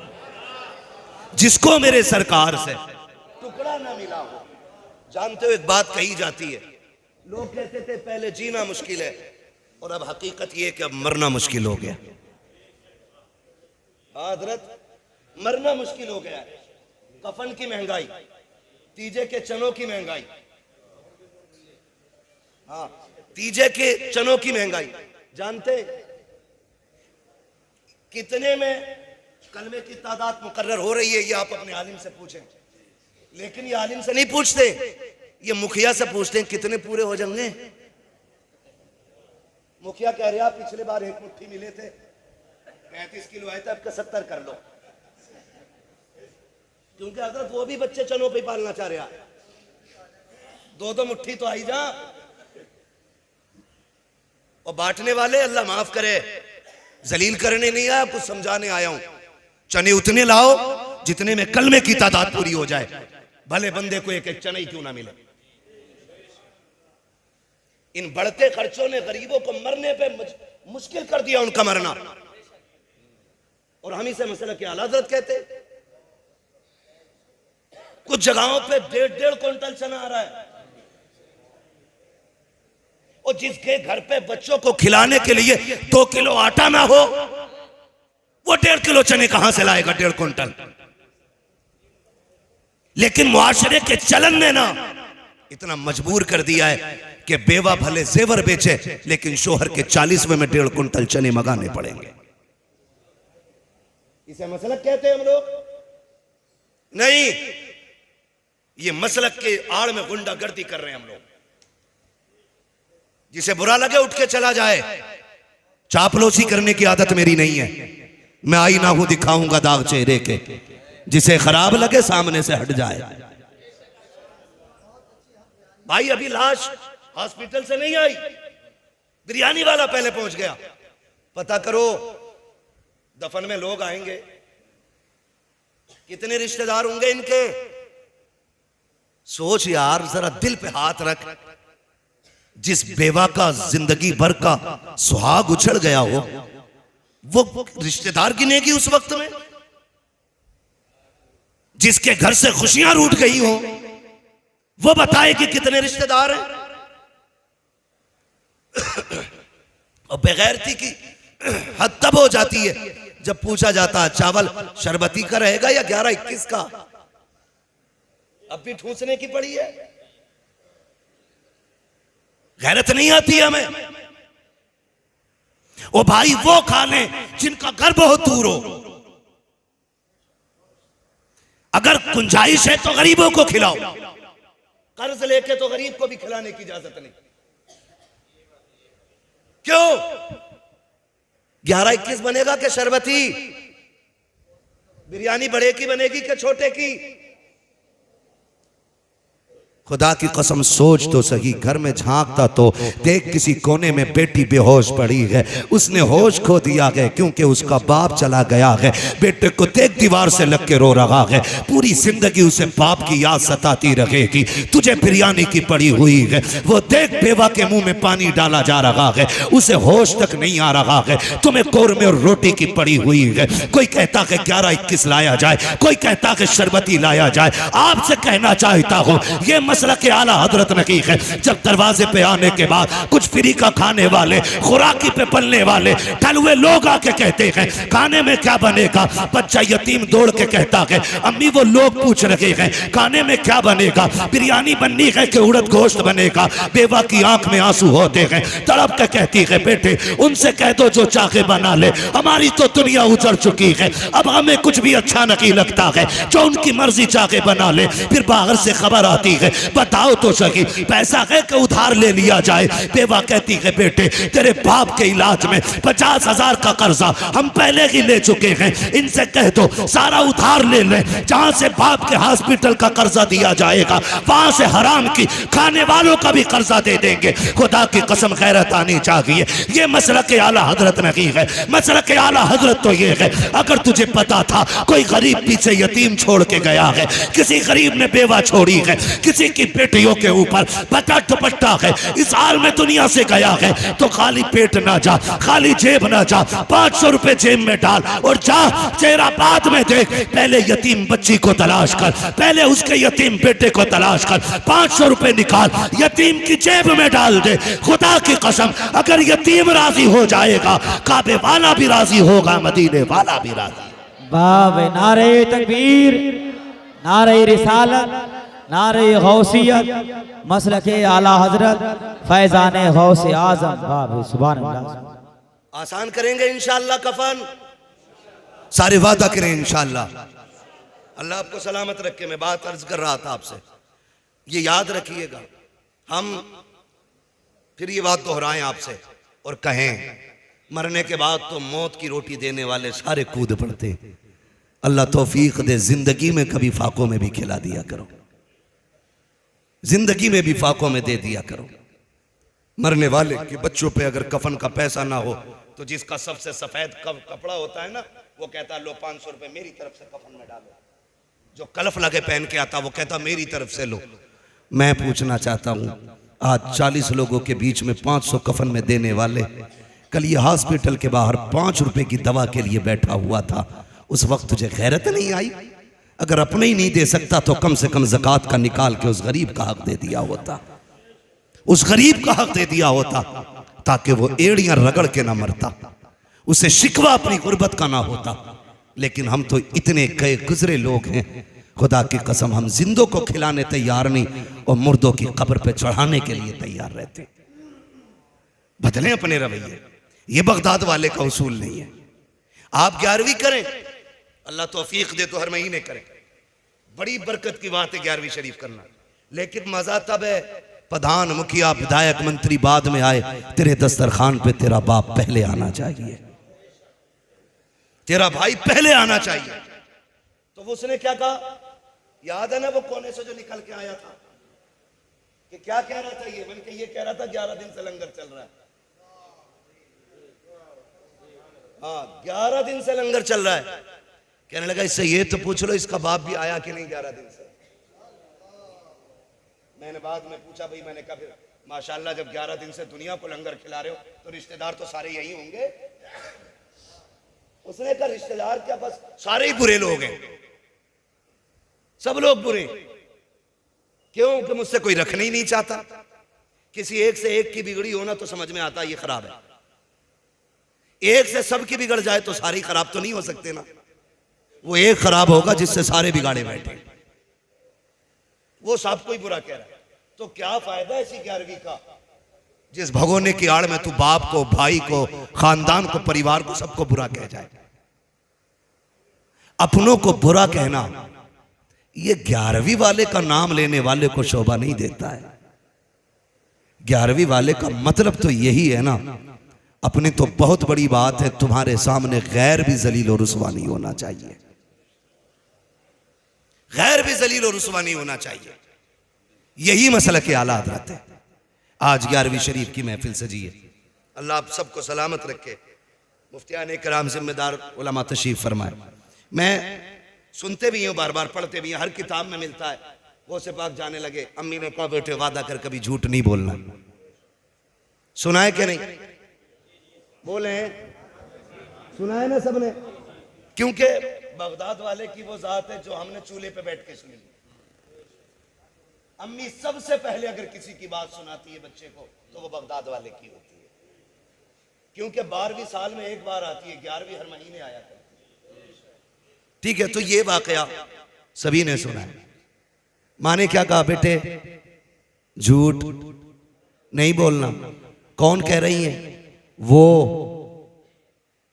जिसको मेरे सरकार से टुकड़ा ना मिला हो। जानते हो एक बात कही जाती है, लोग कहते थे पहले जीना मुश्किल है और अब हकीकत ये कि अब मरना मुश्किल हो गया। हजरत मरना मुश्किल हो गया है। कफन की महंगाई, तीजे के चनों की महंगाई, हाँ तीजे के चनों की महंगाई। जानते कितने में कलमे की तादाद मुकर्रर हो रही है, ये आप अपने आलिम से पूछें। लेकिन ये आलिम से नहीं पूछते, ये मुखिया से पूछते हैं कितने पूरे हो जाएंगे। मुखिया कह रहे आप पिछले बार एक मुट्ठी मिले थे, 35 किलो आए थे, अब 70 कर लो, क्योंकि हजरत वो भी बच्चे चनों पे पालना चाह रहा है। दो मुट्ठी तो आई जा। और बांटने वाले अल्लाह माफ करे, जलील करने नहीं आया, कुछ समझाने आया हूं। चने उतने लाओ जितने में कलमे की तादाद पूरी हो जाए, भले बंदे को एक एक चना ही क्यों ना मिले। इन बढ़ते खर्चों ने गरीबों को मरने पे मुश्किल कर दिया उनका मरना। और हम इसे मसला के आला हज़रत कहते। कुछ जगहों पे 1.5 क्विंटल चना आ रहा है, और जिसके घर पे बच्चों को खिलाने के लिए 2 किलो आटा ना हो, वो 1.5 किलो चने कहां से लाएगा? 1.5 क्विंटल। लेकिन मुआशरे के चलन ने ना इतना मजबूर कर दिया है कि बेवा भले जेवर बेचे लेकिन शोहर के 40वें में 1.5 कुंटल चने मंगाने पड़ेंगे। इसे मसलक कहते हैं हम लोग? नहीं, ये मसलक के आड़ में गुंडागर्दी कर रहे हैं हम लोग। जिसे बुरा लगे उठ के चला जाए। चापलूसी करने की आदत मेरी नहीं है। मैं आईना हूं, दिखाऊंगा दाग चेहरे के। जिसे खराब लगे सामने से हट जाए। भाई अभी लाश हॉस्पिटल से नहीं आई, बिरयानी वाला पहले पहुंच गया। पता करो दफन में लोग आएंगे, कितने रिश्तेदार होंगे इनके। सोच यार, जरा दिल पे हाथ रख। जिस बेवा का जिंदगी भर का सुहाग उछड़ गया हो, वो रिश्तेदार गिनेगी उस वक्त में? जिसके घर से खुशियां रूठ गई हो, वो बताए कि कितने रिश्तेदार हैं। और बेगैरती की हद तब हो जाती है जब पूछा जाता है चावल शरबती का रहेगा या 11-21 का। अब भी ठूसने की पड़ी है। गैरत नहीं आती हमें। ओ भाई वो खा ले जिनका घर बहुत दूर हो। अगर गुंजाइश है तो गरीबों को खिलाओ, कर्ज लेके तो गरीब को भी खिलाने की इजाजत नहीं। क्यों? 11-21 बनेगा कि शरबती? बिरयानी बड़े की बनेगी कि छोटे की? खुदा की कसम सोच तो सही। घर में झांकता तो देख किसी कोने में बेटी बेहोश पड़ी है। उसने होश खो दिया है क्योंकि उसका बाप चला गया है। बेटे को देख दीवार से लग के रो रहा है। पूरी जिंदगी उसे बाप की याद सताती रहेगी। तुझे बिरयानी की पड़ी हुई है। वो देख बेवा के मुंह में पानी डाला जा रहा है, उसे होश तक नहीं आ रहा है। तुम्हें कौरमे और रोटी की पड़ी हुई है। कोई कहता है 11-21 लाया जाए, कोई कहता है शरबती लाया जाए। आपसे कहना चाहता हूं ये मसला के आला हजरत ने की है। जब दरवाजे पे आने के बाद कुछ फ्री का खाने वाले, खुराकी पे पलने वाले टलुए लोग आके कहते हैं खाने में क्या बनेगा। बच्चा यतीम दौड़ के कहता है अम्मी वो लोग पूछ रहे हैं खाने में क्या बनेगा, बिरयानी बननी है कि उड़द गोश्त बनेगा। बेवा की आंख में आंसू होते हैं, तड़प के कहती है बेटे उनसे कह दो जो चाहे बना ले, हमारी तो दुनिया उजड़ चुकी है, अब हमें कुछ भी अच्छा नहीं लगता है, जो उनकी मर्जी चाहे बना ले। फिर बाहर से खबर आती है बताओ तो सही पैसा है कि उधार ले लिया जाए। बेवा कहती है बेटे तेरे बाप के इलाज में 50,000 का कर्जा हम पहले ही ले चुके हैं, इनसे कह दो सारा उधार ले ले। जहां से बाप के हॉस्पिटल का कर्जा दिया जाएगा वहां से हराम की खाने वालों का भी कर्जा दे देंगे। खुदा की कसम गैरत आनी चाहिए। ये मसला के आला हजरत नहीं है। मसला के आला हजरत तो ये है अगर तुझे पता था कोई गरीब पीछे यतीम छोड़ के गया है, किसी गरीब ने बेवा छोड़ी है, किसी की बेटियों के ऊपर पता दुपट्टा है, इस हाल में दुनिया से गया है, तो खाली पेट ना जा, खाली जेब ना जा, 500 रुपए जेब में डाल और जा चेहरा बाद में देख। पहले यतीम बच्ची को तलाश कर, पहले उसके यतीम बेटे को तलाश कर, 500 रुपए निकाल यतीम की जेब में डाल दे। खुदा की कसम अगर यतीम राजी हो जाएगा काबे वाला भी राजी होगा, मदीने वाला भी राजी। बाबे नारे तकबीर, नारे रिसालत, नारे गौसियत, मसलके आला हजरत फैजाने गौसे आजम। बाबे सुभान अल्लाह। आसान करेंगे इंशाअल्लाह कफन, सारे वादा करें इंशाअल्लाह। अल्लाह आपको सलामत रखे। मैं बात अर्ज कर रहा था आपसे, ये याद रखिएगा। हम फिर ये बात दोहराएं आपसे और कहें मरने के बाद तो मौत की रोटी देने वाले सारे कूद पड़ते। अल्लाह तौफीक दे जिंदगी में कभी फाकों में भी खिला दिया करो, जिंदगी में भी फाकों में दे दिया करो। मरने वाले के बच्चों पे अगर कफन का पैसा ना हो तो जिसका सबसे सफेद कपड़ा होता है ना वो कहता लो 500 रुपए मेरी तरफ से कफन में डालो। जो कलफ लगे पहन के आता वो कहता मेरी तरफ से लो। मैं पूछना चाहता हूं आज 40 लोगों के बीच में 500 कफन में देने वाले, कल ये हॉस्पिटल के बाहर 5 रुपए की दवा के लिए बैठा हुआ था, उस वक्त तुझे गैरत नहीं आई? अगर अपने ही नहीं दे सकता तो कम से कम ज़कात का निकाल के उस गरीब का हक दे दिया होता, उस गरीब का हक दे दिया होता ताकि वो एड़ियां रगड़ के ना मरता, उसे शिकवा अपनी गुर्बत का ना होता। लेकिन हम तो इतने गए गुजरे लोग हैं, खुदा की कसम हम जिंदों को खिलाने तैयार नहीं और मुर्दों की कब्र पे चढ़ाने के लिए तैयार रहते। बदलें अपने रवैये, ये बगदाद वाले का उसूल नहीं है। आप 11वीं करें, अल्लाह तौफीक दे तो हर महीने करें, बड़ी बरकत की बात है 11वीं शरीफ करना। लेकिन मजा तब है प्रधान, मुखिया, विधायक, मंत्री बाद में आए, तेरे दस्तरखान पे तेरा बाप पहले आना चाहिए, तेरा भाई पहले आना चाहिए। तो उसने क्या कहा, याद है ना वो कोने से जो निकल के आया था कि क्या कह रहा था, ये बल्कि ये कह रहा था 11 दिन से लंगर चल रहा है। हाँ, 11 दिन से लंगर चल रहा है। कहने लगा इससे ये तो पूछ लो इसका बाप भी आया कि नहीं 11 दिन से। मैंने बाद में पूछा, भाई मैंने कहा फिर माशाल्लाह जब 11 दिन से दुनिया को लंगर खिला रहे हो तो रिश्तेदार तो सारे यही होंगे। उसने कहा रिश्तेदार क्या, बस सारे ही बुरे लोग हैं, सब लोग बुरे। क्यों कि मुझसे कोई रखना ही नहीं चाहता। किसी एक से एक की बिगड़ी होना तो समझ में आता ये खराब है, एक से सब की बिगड़ जाए तो सारी खराब तो नहीं हो सकते ना। वो एक खराब होगा जिससे सारे बिगाड़े बैठे, वो सबको ही बुरा कह रहा है। तो क्या फायदा इसी 11वीं का जिस भगोने की आड़ में तू बाप को, भाई को, खानदान को, परिवार को, सबको बुरा कह जाए। अपनों को बुरा कहना ये 11वीं वाले का नाम लेने वाले को शोभा नहीं देता है। 11वीं वाले का मतलब तो यही है ना, अपनी तो बहुत बड़ी बात है, तुम्हारे सामने गैर भी जलील और रुसवा नहीं होना चाहिए, गैर भी जलील और रुसवा नहीं होना चाहिए। यही मसला के आला हज़रत है। आज 11वीं शरीफ की महफिल सजी है, अल्लाह आप सबको सलामत रखे। मुफ्तियान कराम जिम्मेदार उलमा तशरीफ फरमाए। मैं सुनते भी हूँ, बार बार पढ़ते भी हैं, हर किताब में मिलता है। वो से पाक जाने लगे, अम्मी ने कहा बेटे वादा कर कभी झूठ नहीं बोलना। सुना है कि नहीं? बोले सुना है ना सबने? क्योंकि बगदाद वाले की वो जात है जो हमने चूल्हे पे बैठ के सुनी। अम्मी सबसे पहले अगर किसी की बात सुनाती है बच्चे को तो वो बगदाद वाले की होती है, क्योंकि 12वीं साल में एक बार आती है, 11वीं हर महीने आया करती है। ठीक है, तो ये वाकया सभी ने सुना है। माँ ने क्या कहा, बेटे झूठ नहीं बोलना। कौन कह रही है? वो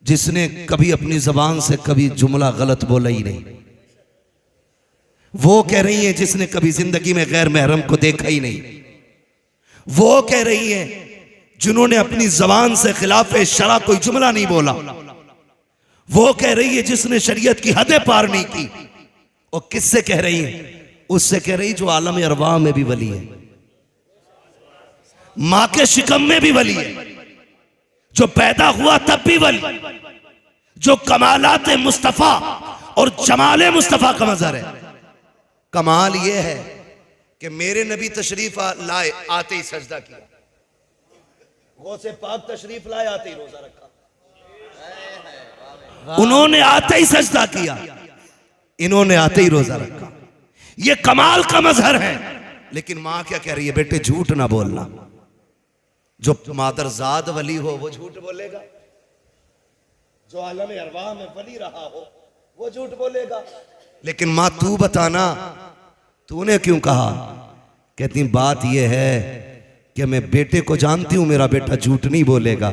जिसने कभी अपनी जबान से कभी जुमला गलत बोला ही नहीं। वो कह रही है जिसने कभी जिंदगी में गैर महरम को देखा ही नहीं। वो कह रही है जिन्होंने अपनी जबान से खिलाफ शरा कोई जुमला नहीं बोला। वो कह रही है जिसने शरीयत की हदें पार नहीं की। और किससे कह रही है? उससे कह रही जो आलम अरवाह में भी वली है, मां के शिकम में भी वली है, जो पैदा हुआ तब भी वली, जो कमालात मुस्तफा और जमाले मुस्तफा का मजहर है। कमाल यह है कि मेरे नबी तशरीफ लाए आते ही सजदा किया, गौसे पाक तशरीफ लाए आते ही रोजा रखा, उन्होंने आते ही सजदा किया, इन्होंने आते ही रोजा रखा। ये कमाल का मजहर है। लेकिन मां क्या कह रही है? बेटे झूठ ना बोलना। जो मादरजाद वली हो वो झूठ बोलेगा, जो आलम अरवाह में वली रहा हो वो झूठ बोलेगा। लेकिन मां तू बताना, तूने क्यों कहा? कहती बात यह है कि मैं बेटे को जानती हूं, मेरा बेटा झूठ नहीं बोलेगा,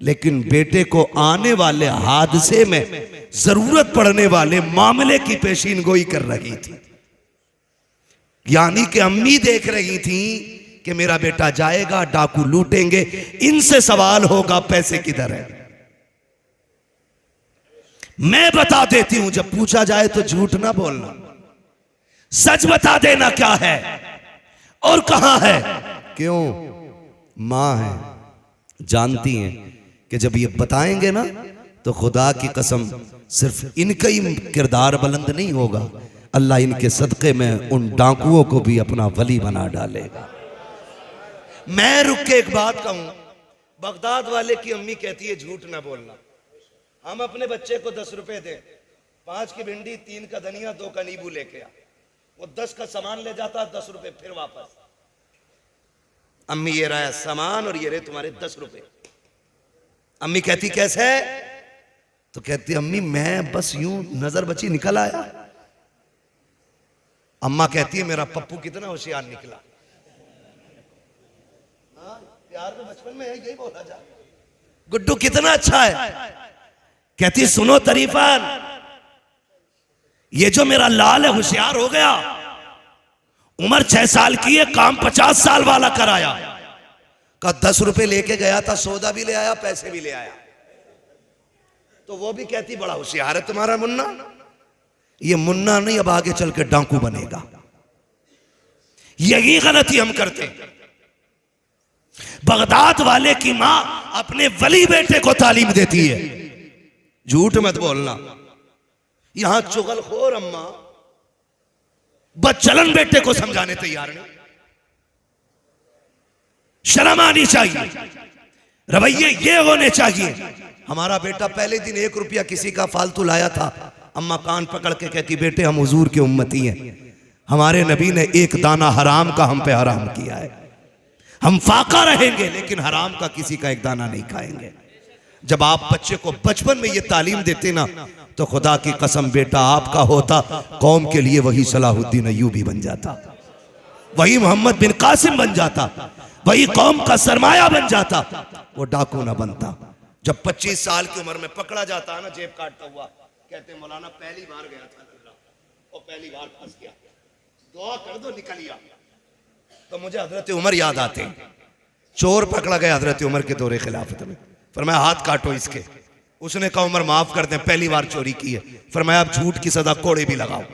लेकिन बेटे को आने वाले हादसे में जरूरत पड़ने वाले मामले की पेशीन गोई कर रही थी। यानी कि अम्मी देख रही थी कि मेरा बेटा जाएगा, डाकू लूटेंगे, इनसे सवाल होगा पैसे किधर है। मैं बता देती हूं, जब पूछा जाए तो झूठ ना बोलना, सच बता देना क्या है और कहां है। क्यों? मां है, जानती हैं कि जब ये बताएंगे ना तो खुदा की कसम सिर्फ इनका ही किरदार बुलंद नहीं होगा, अल्लाह इनके सदक़े में उन डाकुओं को भी अपना वली बना डालेगा। मैं रुक के एक बात कहूं, बगदाद वाले की अम्मी कहती है झूठ ना बोलना। हम अपने बच्चे को 10 रुपए दें, 5 की भिंडी, 3 का धनिया, 2 का नींबू लेके आ, वो 10 का सामान ले जाता, 10 रुपए फिर वापस। अम्मी ये रहा सामान और ये रहे तुम्हारे 10 रुपए। अम्मी कहती कैसे है? तो कहती अम्मी मैं बस यूं नजर बची निकल आया, अम्मा कहती है मेरा पप्पू कितना होशियार निकला। हाँ, प्यार में बचपन में यही बोला जा, गुड्डू कितना अच्छा है। कहती सुनो तरीफान, ये जो मेरा लाल है होशियार हो गया, उम्र 6 साल की है, काम 50 साल वाला कराया। का 10 रुपए लेके गया था, सौदा भी ले आया, पैसे भी ले आया। तो वो भी कहती बड़ा होशियार है तुम्हारा मुन्ना। ये मुन्ना नहीं, अब आगे चल के डाकू बनेगा। यही गलती हम करते हैं। बगदाद वाले की मां अपने वली बेटे को तालीम देती है, झूठ मत बोलना। यहां चुगलखोर अम्मा बदचलन बेटे को समझाने तैयार नहीं। शर्म आनी चाहिए, रवैये ये होने चाहिए। हमारा बेटा पहले दिन 1 रुपया किसी का फालतू लाया था, अम्मा कान पकड़ के कहती बेटे हम हुजूर के उम्मती हैं, हमारे नबी ने एक दाना हराम का हम पे हराम किया है, हम फाका रहेंगे लेकिन हराम का किसी का एक दाना नहीं खाएंगे। जब आप बच्चे को बचपन में ये तालीम देते ना, तो खुदा की कसम बेटा आपका होता, कौम के लिए वही सलाहुद्दीन अय्यूबी बन जाता, वही मोहम्मद बिन कासिम बन जाता, वही कौम का सरमाया बन जाता, वो डाकू ना बनता। जब 25 साल की उम्र में पकड़ा जाता है ना जेब काटता हुआ, कहते हैं मौलाना पहली बार गया था और पहली बार फंस गया, दुआ कर दो निकल गया। तो मुझे हजरत उमर याद आते हैं। चोर पकड़ा गया हजरत उमर के दौरे खिलाफत में, फरमाया हाथ काटो इसके। उसने कहा उमर माफ कर दें, पहली बार चोरी की है। फरमाया आप झूठ की सजा कोड़े भी लगाओ।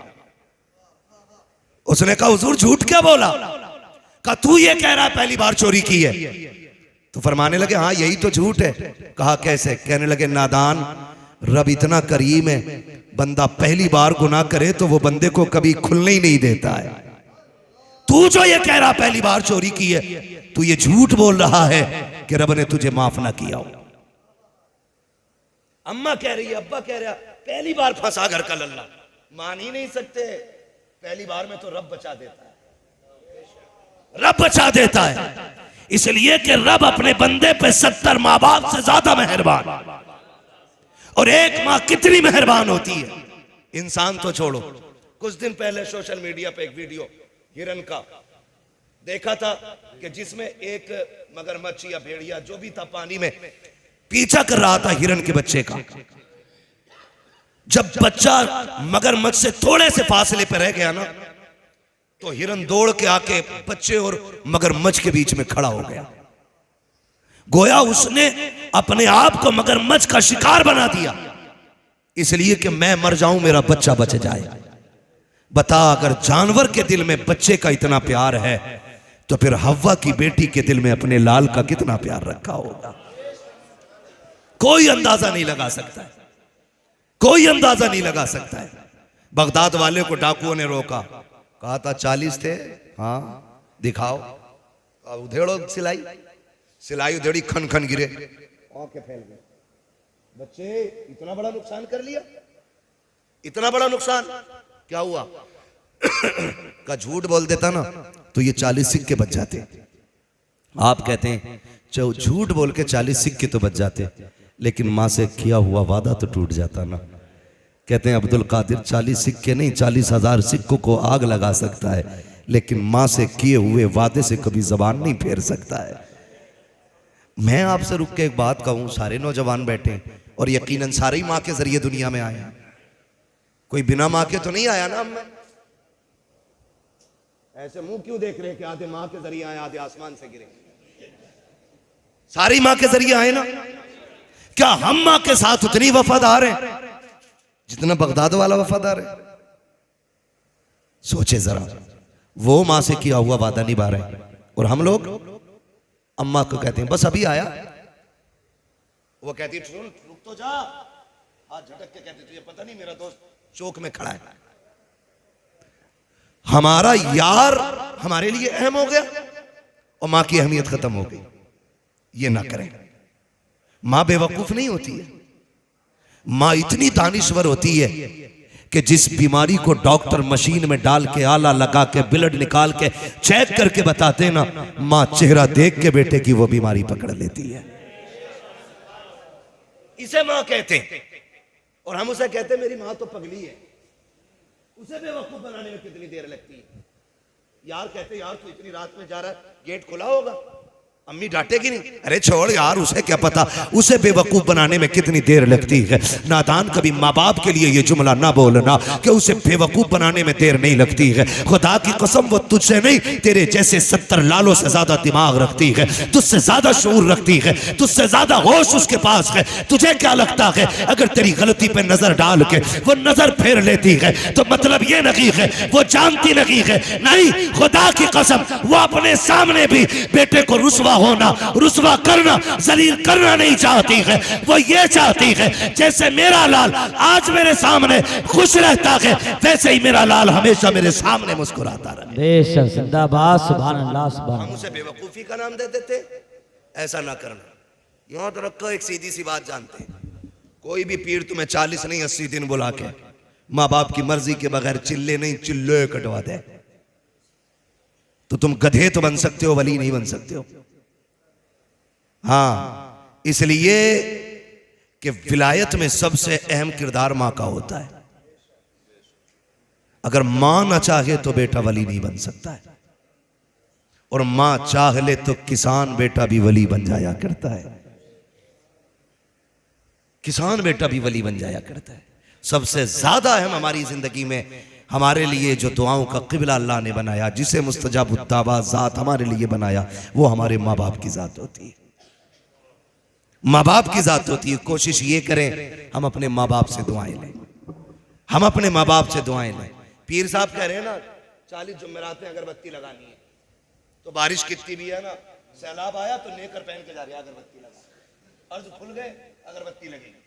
उसने कहा हुजूर झूठ क्या बोला? कहा तू ये कह रहा है पहली बार चोरी की है। तो फरमाने लगे हाँ यही तो झूठ है। कहा कैसे? कहने लगे नादान, रब इतना करीम है, बंदा पहली बार गुनाह करे तो वो बंदे को कभी खुलने ही नहीं देता है। तू जो ये कह रहा पहली बार चोरी की है, तू ये झूठ बोल रहा है कि रब ने तुझे माफ ना किया हो। अम्मा कह रही है, अब्बा कह रहा, पहली बार फंसा घर का लल्ला, मान ही नहीं सकते। पहली बार में तो रब बचा देता है, रब बचा देता है, इसलिए कि रब अपने बंदे पे 70 माँ बाप से ज्यादा मेहरबान। और एक माँ कितनी मेहरबान होती है। इंसान तो छोड़ो, कुछ दिन पहले सोशल मीडिया पे एक वीडियो हिरन का देखा था कि जिसमें एक मगरमच्छ या भेड़िया जो भी था पानी में पीछा कर रहा था हिरन के बच्चे का। जब बच्चा मगरमच्छ से थोड़े से फासले पर रह गया ना, तो हिरन दौड़ के आके बच्चे और मगरमच्छ के बीच में खड़ा हो गया। गोया उसने अपने आप को मगरमच्छ का शिकार बना दिया, इसलिए कि मैं मर जाऊं मेरा बच्चा बच जाए। बता, अगर जानवर के दिल में बच्चे का इतना प्यार है तो फिर हव्वा की बेटी के दिल में अपने लाल का कितना प्यार रखा होगा। कोई अंदाजा नहीं लगा सकता है, कोई अंदाजा नहीं लगा सकता है। बगदाद वाले को डाकुओं ने रोका, कहा था 40 थे, हाँ दिखाओ। उधेड़ो सिलाई, सिलाई उधेड़ी, खन खन गिरे, आंखें फैल गई। बच्चे इतना बड़ा नुकसान कर लिया, इतना बड़ा नुकसान क्या हुआ? का झूठ बोल देता ना तो ये 40 सिक्के बच जाते। आप कहते हैं झूठ बोल के 40 सिक्के तो बच जाते, लेकिन मां से किया हुआ वादा तो टूट जाता ना। कहते हैं अब्दुल कादिर 40 सिक्के नहीं 40,000 सिक्कों को आग लगा सकता है, लेकिन मां से किए हुए वादे से कभी जबान नहीं फेर सकता है। मैं आपसे रुक के एक बात कहूं, सारे नौजवान बैठे और यकीनन सारे ही मां के जरिए दुनिया में आए, कोई बिना मां के तो नहीं आया ना। हम ऐसे मुंह क्यों देख रहे हैं कि आधे मां के जरिए आए आधे आसमान से गिरे? सारी मां के जरिए आए ना। क्या हम मां के साथ उतनी वफादार हैं जितना बगदाद वाला वफादार है? सोचे जरा, वो मां से किया हुआ वादा निभा रहे हैं और हम लोग अम्मा को कहते हैं बस अभी आया, वो कहती है सुन रुक तो जा, हाथ झटक के कहती तुझे पता नहीं मेरा दोस्त चौक में खड़ा है। हमारा यार हमारे लिए अहम हो गया और मां की अहमियत खत्म हो गई। ये ना करें। मां बेवकूफ नहीं होती है, मां इतनी दानिश्वर होती है कि जिस बीमारी को डॉक्टर मशीन में डाल के आला लगा के ब्लड निकाल के चेक करके बताते ना, मां चेहरा देख के बेटे की वो बीमारी पकड़ लेती है। इसे मां कहते हैं। और हम उसे कहते हैं मेरी मां तो पगली है। उसे बेवकूफ बनाने में कितनी देर लगती है? यार कहते यार तू इतनी रात में जा रहा है, गेट खुला होगा, अम्मी डांटेगी नहीं? अरे छोड़ यार, उसे क्या पता, उसे बेवकूफ बनाने में कितनी देर लगती है। नादान, कभी माँ बाप के लिए ये जुमला ना बोलना कि उसे बेवकूफ बनाने में देर नहीं लगती है। खुदा की कसम, वो तुझसे नहीं, तेरे जैसे 70 लालों से ज्यादा दिमाग रखती है, तुझसे ज्यादा शऊर रखती है, तुझसे ज्यादा होश उसके पास है। तुझे क्या लगता है अगर तेरी गलती पे नजर डाल के वो नजर फेर लेती है तो मतलब ये नहीं है वो जानती नहीं है? नहीं, खुदा की कसम, वो अपने सामने भी बेटे को रुसवा होना, रुसवा करना, जलील करना नहीं चाहती है। वो ये चाहती है जैसे मेरा लाल आज मेरे सामने खुश रहता है, वैसे ही मेरा लाल हमेशा मेरे सामने मुस्कुराता रहे। बेशक, जिंदाबाद, सुभान अल्लाह, सुभान हम उसे बेवकूफी का नाम दे देते, ऐसा ना करना। याद रखो, एक सीधी सी बात जानते हैं, कोई भी पीर तुम्हें 40 नहीं 80 दिन बुला के माँ बाप की मर्जी के बगैर चिल्ले नहीं चिल्ले कटवा दे तो तुम गधे तो बन सकते हो, वली नहीं बन सकते हो। हाँ, इसलिए कि विलायत में सबसे अहम किरदार मां का होता है। अगर मां ना चाहे तो बेटा वली नहीं बन सकता है, और मां चाह ले तो किसान बेटा भी वली बन जाया करता है। किसान बेटा भी वली बन जाया करता है। सबसे ज्यादा अहम हमारी जिंदगी में हमारे लिए जो दुआओं का क़िबला अल्लाह ने बनाया, जिसे मुस्तजाबुद दावा ज़ात हमारे लिए बनाया, वो हमारे माँ बाप की ज़ात होती है। माँ बाप की ज़ात होती है। कोशिश ये करें हम अपने माँ बाप से दुआएं लें, हम अपने माँ बाप से दुआएं लें। पीर साहब कह रहे हैं ना 40 जुमेरात में अगरबत्ती लगानी है, तो बारिश कितनी भी है ना, सैलाब आया तो नेकर पहन के जा रहे अगरबत्ती लगा, अर्ज खुल गए अगरबत्ती लगेगी।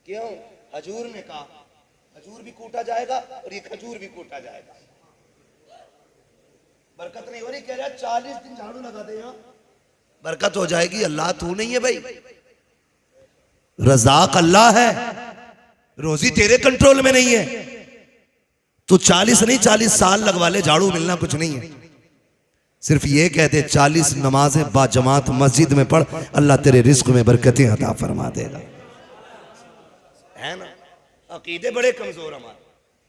क्यों? हजूर ने कहा हजूर भी कूटा जाएगा और ये खजूर भी कूटा जाएगा। बरकत नहीं हो रही, कह रहा 40 दिन झाड़ू लगा दे, यहाँ बरकत हो जाएगी। अल्लाह तू नहीं है भाई, रज़ाक अल्लाह है, रोजी तेरे कंट्रोल में नहीं है। तू 40 नहीं 40 साल लगवा ले, झाड़ू मिलना कुछ नहीं है। सिर्फ ये कहते 40 नमाजें बाजमात मस्जिद में पढ़, अल्लाह तेरे रिज्क में बरकतें अता फरमा देगा। है ना? अकीदे बड़े कमजोर हमारे,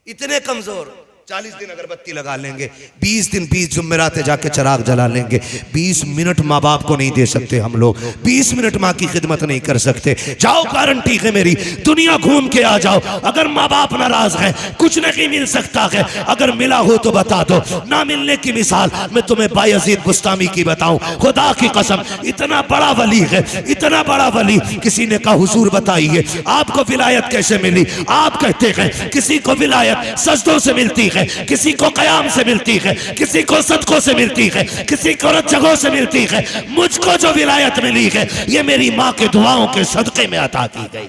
इतने कमजोर। 40 दिन अगरबत्ती लगा लेंगे, 20 दिन 20 जुम्मेराते जाके चिराग जला लेंगे, 20 मिनट माँ बाप को नहीं दे सकते हम लोग, 20 मिनट माँ की खिदमत नहीं कर सकते। जाओ, गारंटी है मेरी, दुनिया घूम के आ जाओ, अगर माँ बाप नाराज है कुछ नहीं मिल सकता है। अगर मिला हो तो बता दो, ना मिलने की मिसाल मैं तुम्हें बायजीद बुस्तामी की बताऊं, खुदा की कसम, इतना बड़ा वली है, इतना बड़ा वली। किसी ने कहा हुजूर बताइए आपको विलायत कैसे मिली? आप कहते हैं किसी को विलायत सजदों से मिलती है, किसी को कयाम से मिलती है, किसी को सदकों से मिलती है, किसी को जगहों से मिलती है। मुझको जो विलायत मिली है ये मेरी माँ के दुआओं के सदके में अता की गई।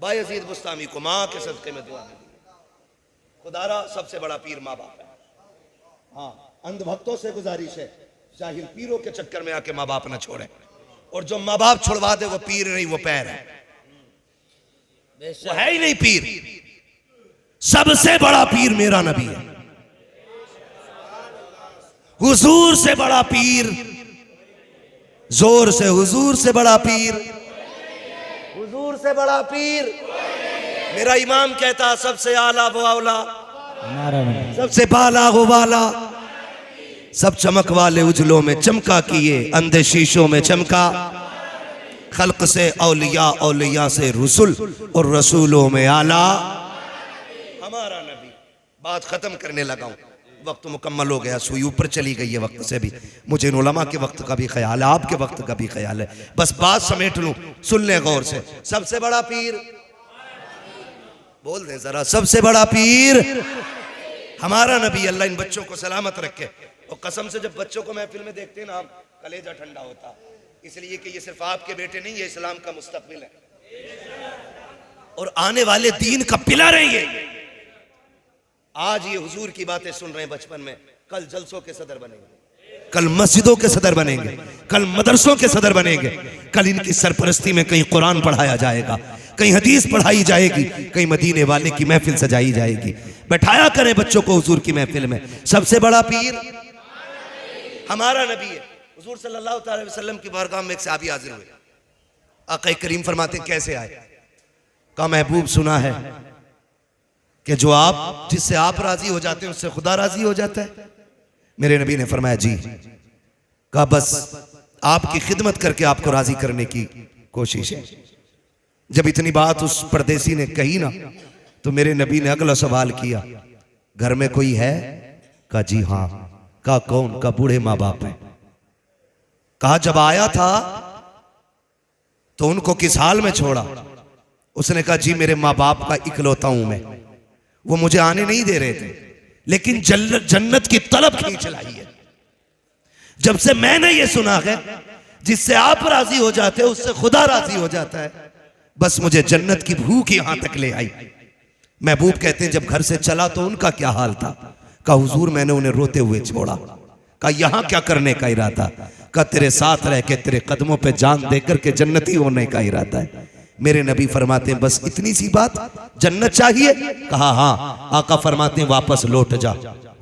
बायजीद बुस्तामी को माँ के सदके में दुआ मिली। खुदारा सबसे बड़ा पीर माँ बाप है। हाँ, अंधभक्तों से गुजारिश है जाहिल पीरों के चक्कर में आके माँ बाप ना छोड़े, और जो माँ बाप छुड़वा दे वो पीर नहीं, वो पैर है, वो है ही नहीं पीर। सबसे बड़ा पीर मेरा नबी है, हुजूर से बड़ा पीर, जोर से हुजूर से बड़ा पीर, हुजूर से बड़ा पीर। मेरा इमाम कहता सबसे आला वो औला, सबसे बाला वो वाला, सब चमक वाले उजलों में चमका किए, अंधे शीशों में चमका, खल्क से औलिया, औलिया से रसूल, और रसूलों में आला हमारा नबी। बात खत्म करने लगा हूं, वक्त मुकम्मल हो गया, सुई ऊपर चली गई है वक्त से भी। मुझे इन उलमा के वक्त का भी ख्याल है, आपके वक्त का भी ख्याल है, बस बात समेट लूं, सुन ले गौर से। सबसे बड़ा पीर बोल दे जरा, सबसे बड़ा पीर हमारा नबी। अल्लाह इन बच्चों को सलामत रखे। और कसम से जब बच्चों को महफिल में देखते हैं ना, कलेजा ठंडा होता, इसलिए कि ये सिर्फ आपके बेटे नहीं, ये इस्लाम का मुस्तकबिल है और आने वाले दीन का पिलर है ये। आज ये हुजूर की बातें सुन रहे हैं बचपन में, कल जलसों के सदर बनेंगे, कल मस्जिदों के सदर बनेंगे, कल मदरसों के सदर बनेंगे, कल इनकी सरपरस्ती में कहीं कुरान पढ़ाया जाएगा, कहीं हदीस पढ़ाई जाएगी, कहीं मदीने वाले की महफिल सजाई जाएगी। बैठाया करें बच्चों को हुजूर की महफिल में। सबसे बड़ा पीर हमारा नबी है। हुजूर सल्लल्लाहु अलैहि वसल्लम की बारगाह में एक सहाबी हाजिर हुए। आका करीम फरमाते कैसे आए? का महबूब सुना है कि जो आप जिससे आप राजी हो जाते हैं उससे खुदा राजी हो जाता है। मेरे नबी ने फरमाया जी। कहा बस आपकी खिदमत करके आपको राजी करने की कोशिश है। जब इतनी बात उस परदेसी ने कही ना, तो मेरे नबी ने अगला सवाल किया, घर में कोई है? कहा जी हाँ। कहा कौन? कहा बूढ़े माँ बाप है। कहा जब आया था तो उनको किस हाल में छोड़ा? उसने कहा जी मेरे माँ बाप का इकलौता हूं मैं, वो मुझे आने नहीं दे रहे थे, लेकिन जन्नत की तलब खींच लाई है। जब से मैंने ये सुना है जिससे आप राजी हो जाते हो उससे खुदा राजी हो जाता है, बस मुझे जन्नत की भूख यहां तक ले आई। महबूब कहते हैं जब घर से चला तो उनका क्या हाल था? कहा हुजूर मैंने उन्हें रोते हुए छोड़ा। कहा यहां क्या करने का इरादा? कहा तेरे साथ रह के तेरे कदमों पे जान देकर के जन्नती होने का इरादा है। मेरे नबी फरमाते हैं बस इतनी सी बात, जन्नत चाहिए? कहा हाँ। आका फरमाते हैं वापस लौट जा।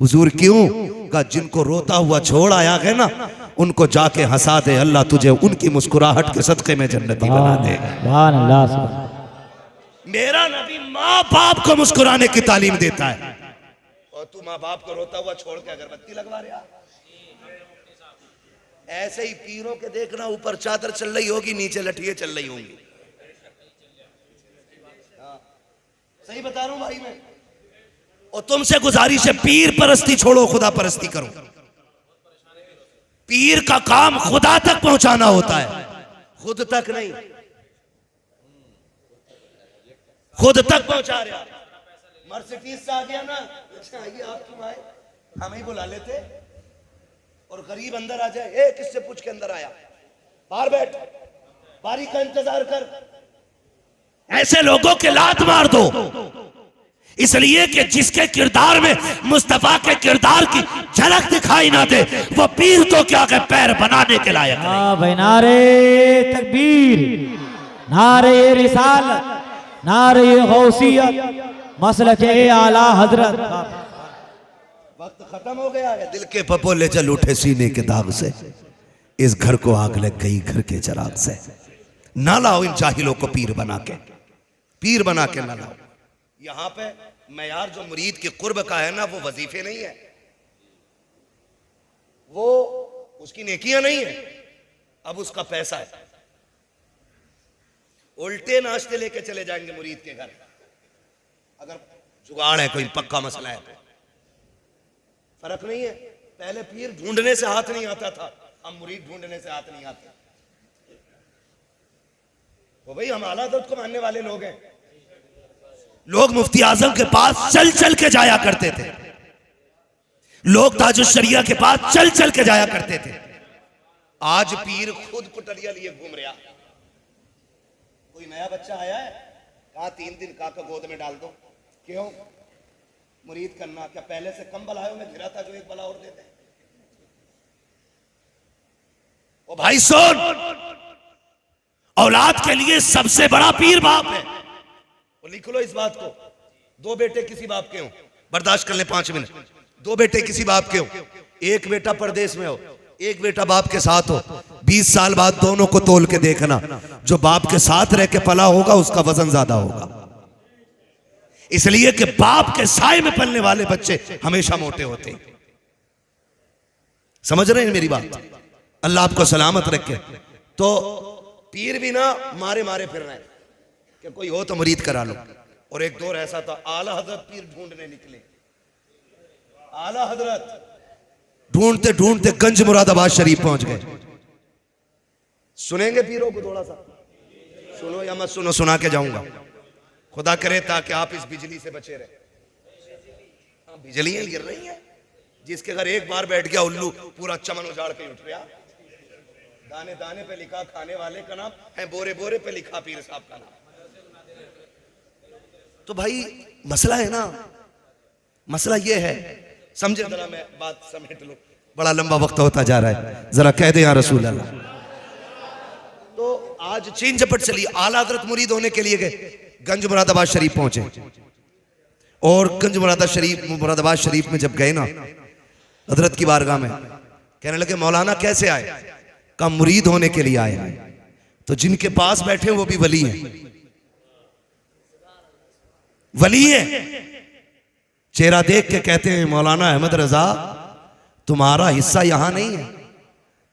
हुजूर क्यों? कहा जिनको रोता हुआ छोड़ आया है ना, उनको जाके हंसा दे, अल्लाह तुझे उनकी मुस्कुराहट के सदके में जन्नती बना दे। सुभान अल्लाह, सुभान। मेरा नबी माँ बाप को मुस्कुराने की तालीम देता है, और तू माँ बाप को रोता हुआ छोड़ के अगरबत्ती लगवा रहा। ऐसे ही पीरों के देखना, ऊपर चादर चल रही होगी, नीचे लठिए चल रही होंगी। सही बता रहा हूं भाई मैं। और तुमसे गुजारिश है पीर परस्ती छोड़ो, खुदा परस्ती करो। पीर का काम खुदा तक पहुंचाना होता है, खुद तक नहीं। खुद तक पहुंचा रहा। मर्सिडीज से आ गया ना, अच्छा आइए आप क्यों आए, हम ही बुला लेते। और गरीब अंदर आ जाए, ए किससे पूछ के अंदर आया, बाहर बैठ, बारी का इंतजार कर। ऐसे लोगों के लात मार दो, इसलिए कि जिसके किरदार में मुस्तफा के किरदार की झलक दिखाई ना दे, वो पीर तो क्या के पैर बनाने के लायक नहीं। हाँ भाई, नारे तकबीर, नारे रिसालत, नारे गौसियत, मसलके आला हजरत। वक्त खत्म हो गया है। दिल के पपोले जल उठे सीने के दाग से, इस घर को आग लग गई घर के चिराग से। ना लाओ इन जाहिलों को पीर बना के, पीर बना के ना लाओ। यहां पे मयार जो मुरीद के कुर्ब का है ना, वो वजीफे नहीं है, वो उसकी नेकियां नहीं है, अब उसका पैसा है। उल्टे नाश्ते लेके चले जाएंगे मुरीद के घर, अगर जुगाड़ है, कोई पक्का मसला है तो। फर्क नहीं है। पहले पीर ढूंढने से हाथ नहीं आता था, अब मुरीद ढूंढने से हाथ नहीं आते। तो भाई हम आला दर्द को मानने वाले लोग हैं। लोग मुफ्ती आजम के पास चल चल के जाया करते थे, लोग ताजुल शरिया के पास चल चल के जाया करते थे। आज पीर खुद कुटरिया लिए घूम रहा। कोई नया बच्चा आया है, कहा 3 दिन काका गोद में डाल दो। क्यों? मुरीद करना। क्या पहले से कम बलायों में घिरा था जो एक बला और देते? ओ भाई सुन, औलाद के लिए सबसे बड़ा पीर बाप है। वो लिख लो इस बात को। 2 बेटे किसी बाप के हो, बर्दाश्त कर ले 5 मिनट। 2 बेटे किसी बाप के हो, एक बेटा परदेश में हो, एक बेटा बाप के साथ हो। 20 साल बाद दोनों को तोल के देखना, जो बाप के साथ रह के पला होगा उसका वजन ज्यादा होगा। इसलिए कि बाप के साए में पलने वाले बच्चे हमेशा मोटे होते हैं। समझ रहे हैं मेरी बात? अल्लाह आपको सलामत रखे। तो पीर भी ना मारे मारे फिर रहे हैं कि कोई हो तो मुरीद करा लो। और एक दौर ऐसा था, आला हजरत पीर ढूंढने निकले। आला हजरत ढूंढते ढूंढते गंज मुरादाबाद शरीफ पहुंच गए। सुनेंगे पीरों को? थोड़ा सा सुनो या मत सुनो, सुना के जाऊंगा। खुदा करे ताकि आप इस बिजली से बचे रहे। बिजलियां गिर रही हैं, जिसके घर एक बार बैठ गया उल्लू, पूरा चमन उजाड़ के उठ रहा। दाने दाने पे लिखा खाने वाले का नाम है, बोरे बोरे पे लिखा पीर साहब का नाम। तो भाई मसला है ना, मसला ये है, समझे जरा, मैं बात समेट लूं, बड़ा लंबा वक्त होता जा रहा है, जरा कह दे या रसूल अल्लाह। तो आज चीन झपट चली। आला हजरत मुरीद होने के लिए गए, गंज मुरादाबाद शरीफ पहुंचे। और गंज मुरादाबाद शरीफ में जब गए ना, हजरत की बारगाह में कहने लगे मौलाना कैसे आए? कहा मुरीद होने के लिए आए। तो जिनके पास बैठे वो भी वली हैं, वली है। चेहरा देख के कहते हैं मौलाना अहमद रजा तुम्हारा हिस्सा यहां नहीं है,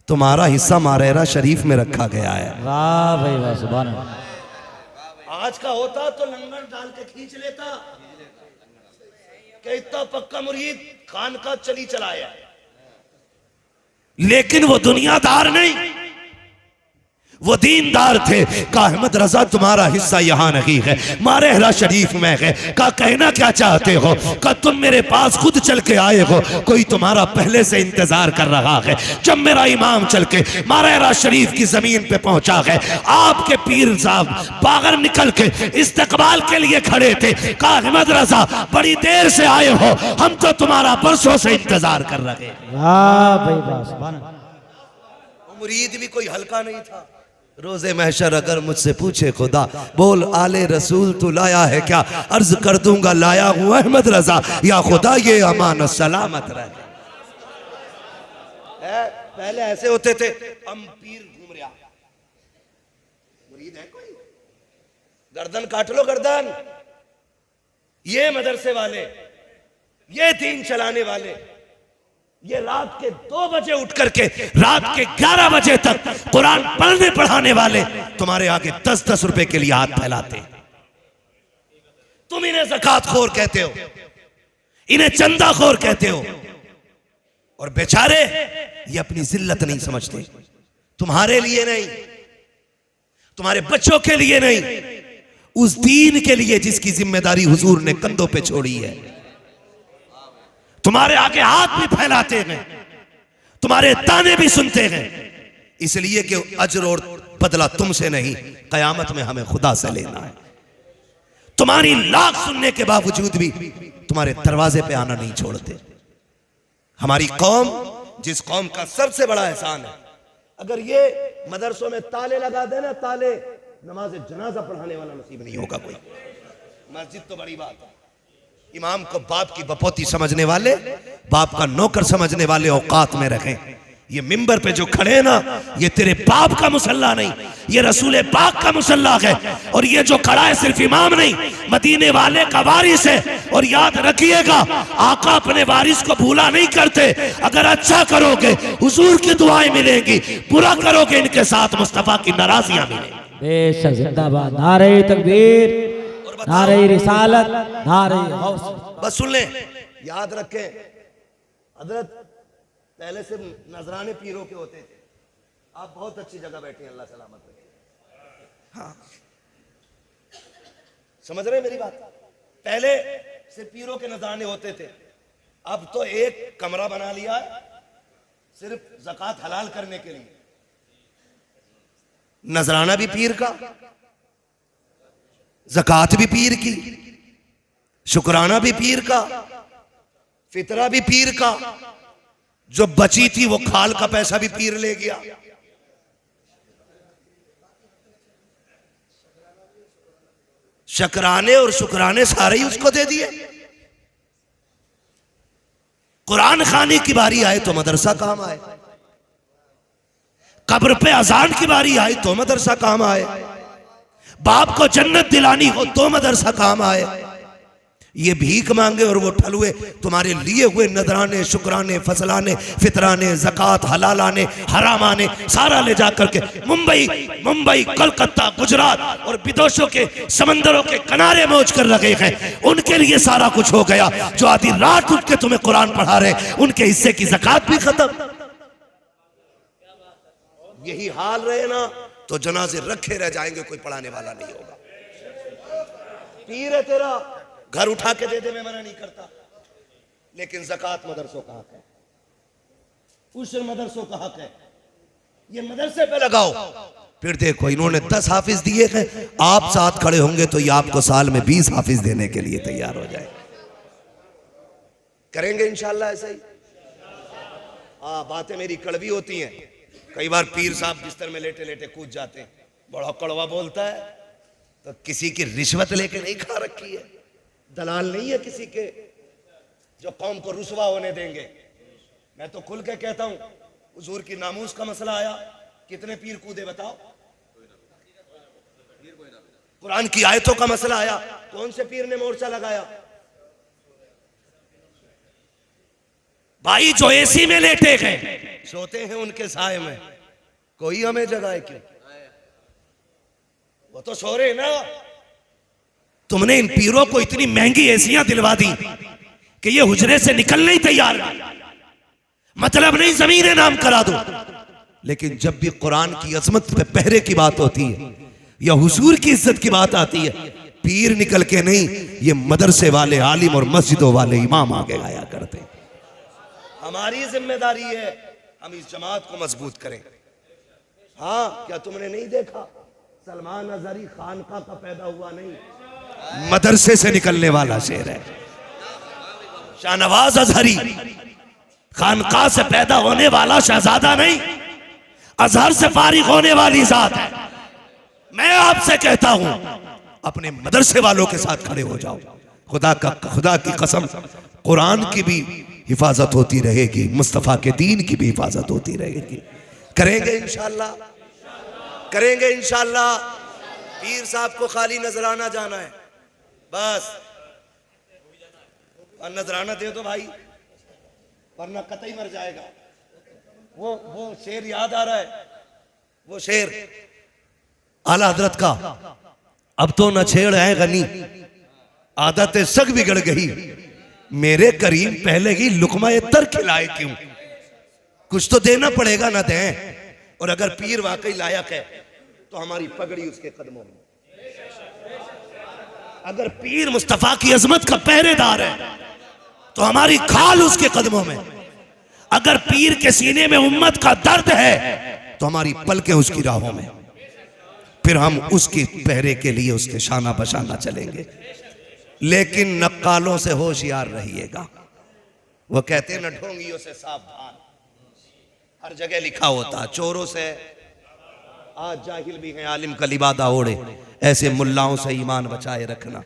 तुम्हारा हिस्सा मारेरा शरीफ में रखा गया है। वाह भाई वाह, सुभान अल्लाह। आज का होता तो लंगर डाल के खींच लेता कि इतना पक्का मुरीद खान का चली चलाया, लेकिन वो दुनियादार नहीं, वो दीनदार थे। का अहमद रजा तुम्हारा हिस्सा यहां नहीं है, मारेरा शरीफ में है। का कहना क्या चाहते हो? का तुम मेरे पास खुद चल के आए हो, कोई तुम्हारा पहले से इंतजार कर रहा है। जब मेरा इमाम चल के मारेरा शरीफ की जमीन पे पहुंचा है, आपके पीर साहब बाहर निकल के इस्तकबाल के लिए खड़े थे। का अहमद रजा बड़ी देर से आए हो, हम तो तुम्हारा बरसों से इंतजार कर रहे हैं। वाह भाई वाह, सुभान अल्लाह। मुरीद भी कोई हल्का नहीं था। रोजे महशर अगर मुझसे पूछे खुदा बोल आले रसूल तू लाया है क्या, अर्ज कर दूंगा लाया हूं अहमद रजा, या खुदा ये अमान सलामत रहे। पहले ऐसे होते थे, हम पीर घूम रहा, मुरीद है कोई, गर्दन काट लो गर्दन। ये मदरसे वाले, ये दीन चलाने वाले, ये रात के 2 बजे उठ करके रात के 11 बजे तक कुरान पढ़ने पढ़ाने वाले तुम्हारे आगे 10-10 रुपए के लिए हाथ फैलाते। तुम इन्हें ज़कात खोर कहते हो, इन्हें चंदा खोर कहते हो, और बेचारे ये अपनी जिल्लत नहीं समझते। तुम्हारे लिए नहीं, तुम्हारे बच्चों के लिए नहीं, उस दीन के लिए जिसकी जिम्मेदारी हुजूर ने कंधों पे छोड़ी है। तुम्हारे आगे हाथ भी फैलाते हैं, तुम्हारे ताने भी सुनते हैं, इसलिए कि अजर और बदला तुमसे नहीं, कयामत में हमें खुदा से लेना है। तुम्हारी लाख सुनने के बावजूद भी तुम्हारे दरवाजे पे आना नहीं छोड़ते। हमारी कौम, जिस कौम का सबसे बड़ा एहसान है, अगर ये मदरसों में ताले लगा देना, ताले, नमाज जनाजा पढ़ाने वाला नसीब नहीं होगा कोई। मस्जिद तो बड़ी बात है, इमाम को बाप की बपोती समझने वाले, बाप का नौकर समझने वाले औकात में रखें। ये मिंबर पे जो खड़े हैं ना, ये तेरे बाप का मुसल्ला नहीं, ये रसूल पाक का मुसल्ला है। और ये जो खड़ा है सिर्फ इमाम नहीं, मदीने वाले का वारिस है। और याद रखिएगा, आका अपने वारिस को भूला नहीं करते। अगर अच्छा करोगे हुजूर की दुआएं मिलेंगी, बुरा करोगे इनके साथ मुस्तफा की नाराजियां मिलेंगी। बेशक, जिंदाबाद। नारे तकबीर, नारे रिसालत, नारे गौस। बस सुन ले, याद रखें, हजरत पहले से नजराने पीरों के होते थे। आप बहुत अच्छी जगह बैठे हैं, अल्लाह सलामत रखे। हाँ, समझ रहे हैं मेरी बात? पहले से पीरों के नजराने होते थे, अब तो एक कमरा बना लिया है सिर्फ ज़कात हलाल करने के लिए। नजराना भी पीर का, ज़कात भी पीर की, शुक्राना भी पीर का, फितरा भी पीर का, जो बची थी वो खाल का पैसा भी पीर ले गया। शकराने और शुक्राने सारे ही उसको दे दिए। कुरान खाने की बारी आए तो मदरसा काम आए, कब्र पे अजान की बारी आए तो मदरसा काम आए, बाप को जन्नत दिलानी हो तो मदरसा काम आए। ये भीख मांगे और वो ठलुए तुम्हारे लिए हुए नजराने, शुक्राने, फसलाने, फितराने, ज़कात, हलालाने, हरामाने सारा ले जा करके मुंबई, कोलकाता, गुजरात और विदेशों के समंदरों के किनारे मौज कर रखे हैं। उनके लिए सारा कुछ हो गया। जो आधी रात उठ के तुम्हें कुरान पढ़ा रहे, उनके हिस्से की ज़कात भी खत्म। यही हाल रहे ना तो जनाजे रखे रह जाएंगे, कोई पढ़ाने वाला नहीं होगा। पीर है तेरा, घर उठा के दे दे, मैं मना नहीं करता, लेकिन ज़कात मदरसों का हक है, उश्र मदरसों का हक है। ये मदरसे पे लगाओ। फिर देखो, इन्होंने 10 हाफिज दिए हैं, आप साथ खड़े होंगे तो ये आपको साल में 20 हाफिज देने के लिए तैयार हो जाए। करेंगे इंशाल्लाह ऐसा ही। हाँ, बातें मेरी कड़वी होती हैं। कई बार पीर साहब बिस्तर में लेटे लेटे कूद जाते हैं, बड़ा कड़वा बोलता है, तो किसी की रिश्वत लेके नहीं खा रखी है, दलाल नहीं है किसी के जो कौम को रुसवा होने देंगे। मैं तो खुल के कहता हूं, हुजूर की नामूस का मसला आया, कितने पीर कूदे बताओ? कुरान की आयतों का मसला आया, कौन से पीर ने मोर्चा लगाया? भाई जो एसी में लेटे गए सोते हैं उनके साए में, कोई हमें जगाए क्यों? वो तो सो रहे ना। तुमने इन पीरों को इतनी महंगी एसियां दिलवा दी कि ये हुजरे से निकलने ही तैयार नहीं। मतलब नहीं जमीन नाम करा दो, लेकिन जब भी कुरान की अजमत पे पहरे की बात होती है या हुजूर की इज्जत की बात आती है, पीर निकल के नहीं, ये मदरसे वाले आलिम और मस्जिदों वाले इमाम आगे गाया करते। हमारी जिम्मेदारी है हम इस जमात को मजबूत करें। हाँ, क्या तुमने नहीं देखा सलमान अजहरी खानका का पैदा हुआ नहीं, मदरसे से निकलने वाला शेर है। शाहनवाज अजहरी खानका से पैदा होने वाला शहजादा नहीं, अजहर से फारिग होने वाली जात है। मैं आपसे कहता हूं अपने मदरसे वालों के साथ खड़े हो जाओ। खुदा की कसम, कुरान की भी हिफाजत होती रहेगी, मुस्तफा के दीन की भी हिफाजत होती रहेगी। करेंगे इंशाअल्लाह, करेंगे इंशाअल्लाह। पीर साहब को खाली नजराना जाना है बस, और नजराना दे दो भाई, वरना कतई मर जाएगा। वो शेर याद आ रहा है, वो शेर आला हजरत का, अब तो न छेड़ है गनी, आदतें सग बिगड़ गई, मेरे करीम पहले ही लुकमा तर खिलाए क्यों। कुछ तो देना पड़ेगा ना दें। और अगर पीर वाकई लायक है तो हमारी पगड़ी उसके कदमों में। अगर पीर मुस्तफा की अजमत का पहरेदार है तो हमारी खाल उसके कदमों में। अगर पीर के सीने में उम्मत का दर्द है तो हमारी पलकें उसकी राहों में। फिर हम उसकी पहरे के लिए उसके शाना बशाना चलेंगे। लेकिन नक्कालों से होशियार रहिएगा। वो कहते हैं न ढोंगियों से सावधान, हर जगह लिखा होता। चोरों से आज जाहिल भी हैं, आलिम का लिबादा ओढ़े, ऐसे मुल्लाओं से ईमान बचाए रखना,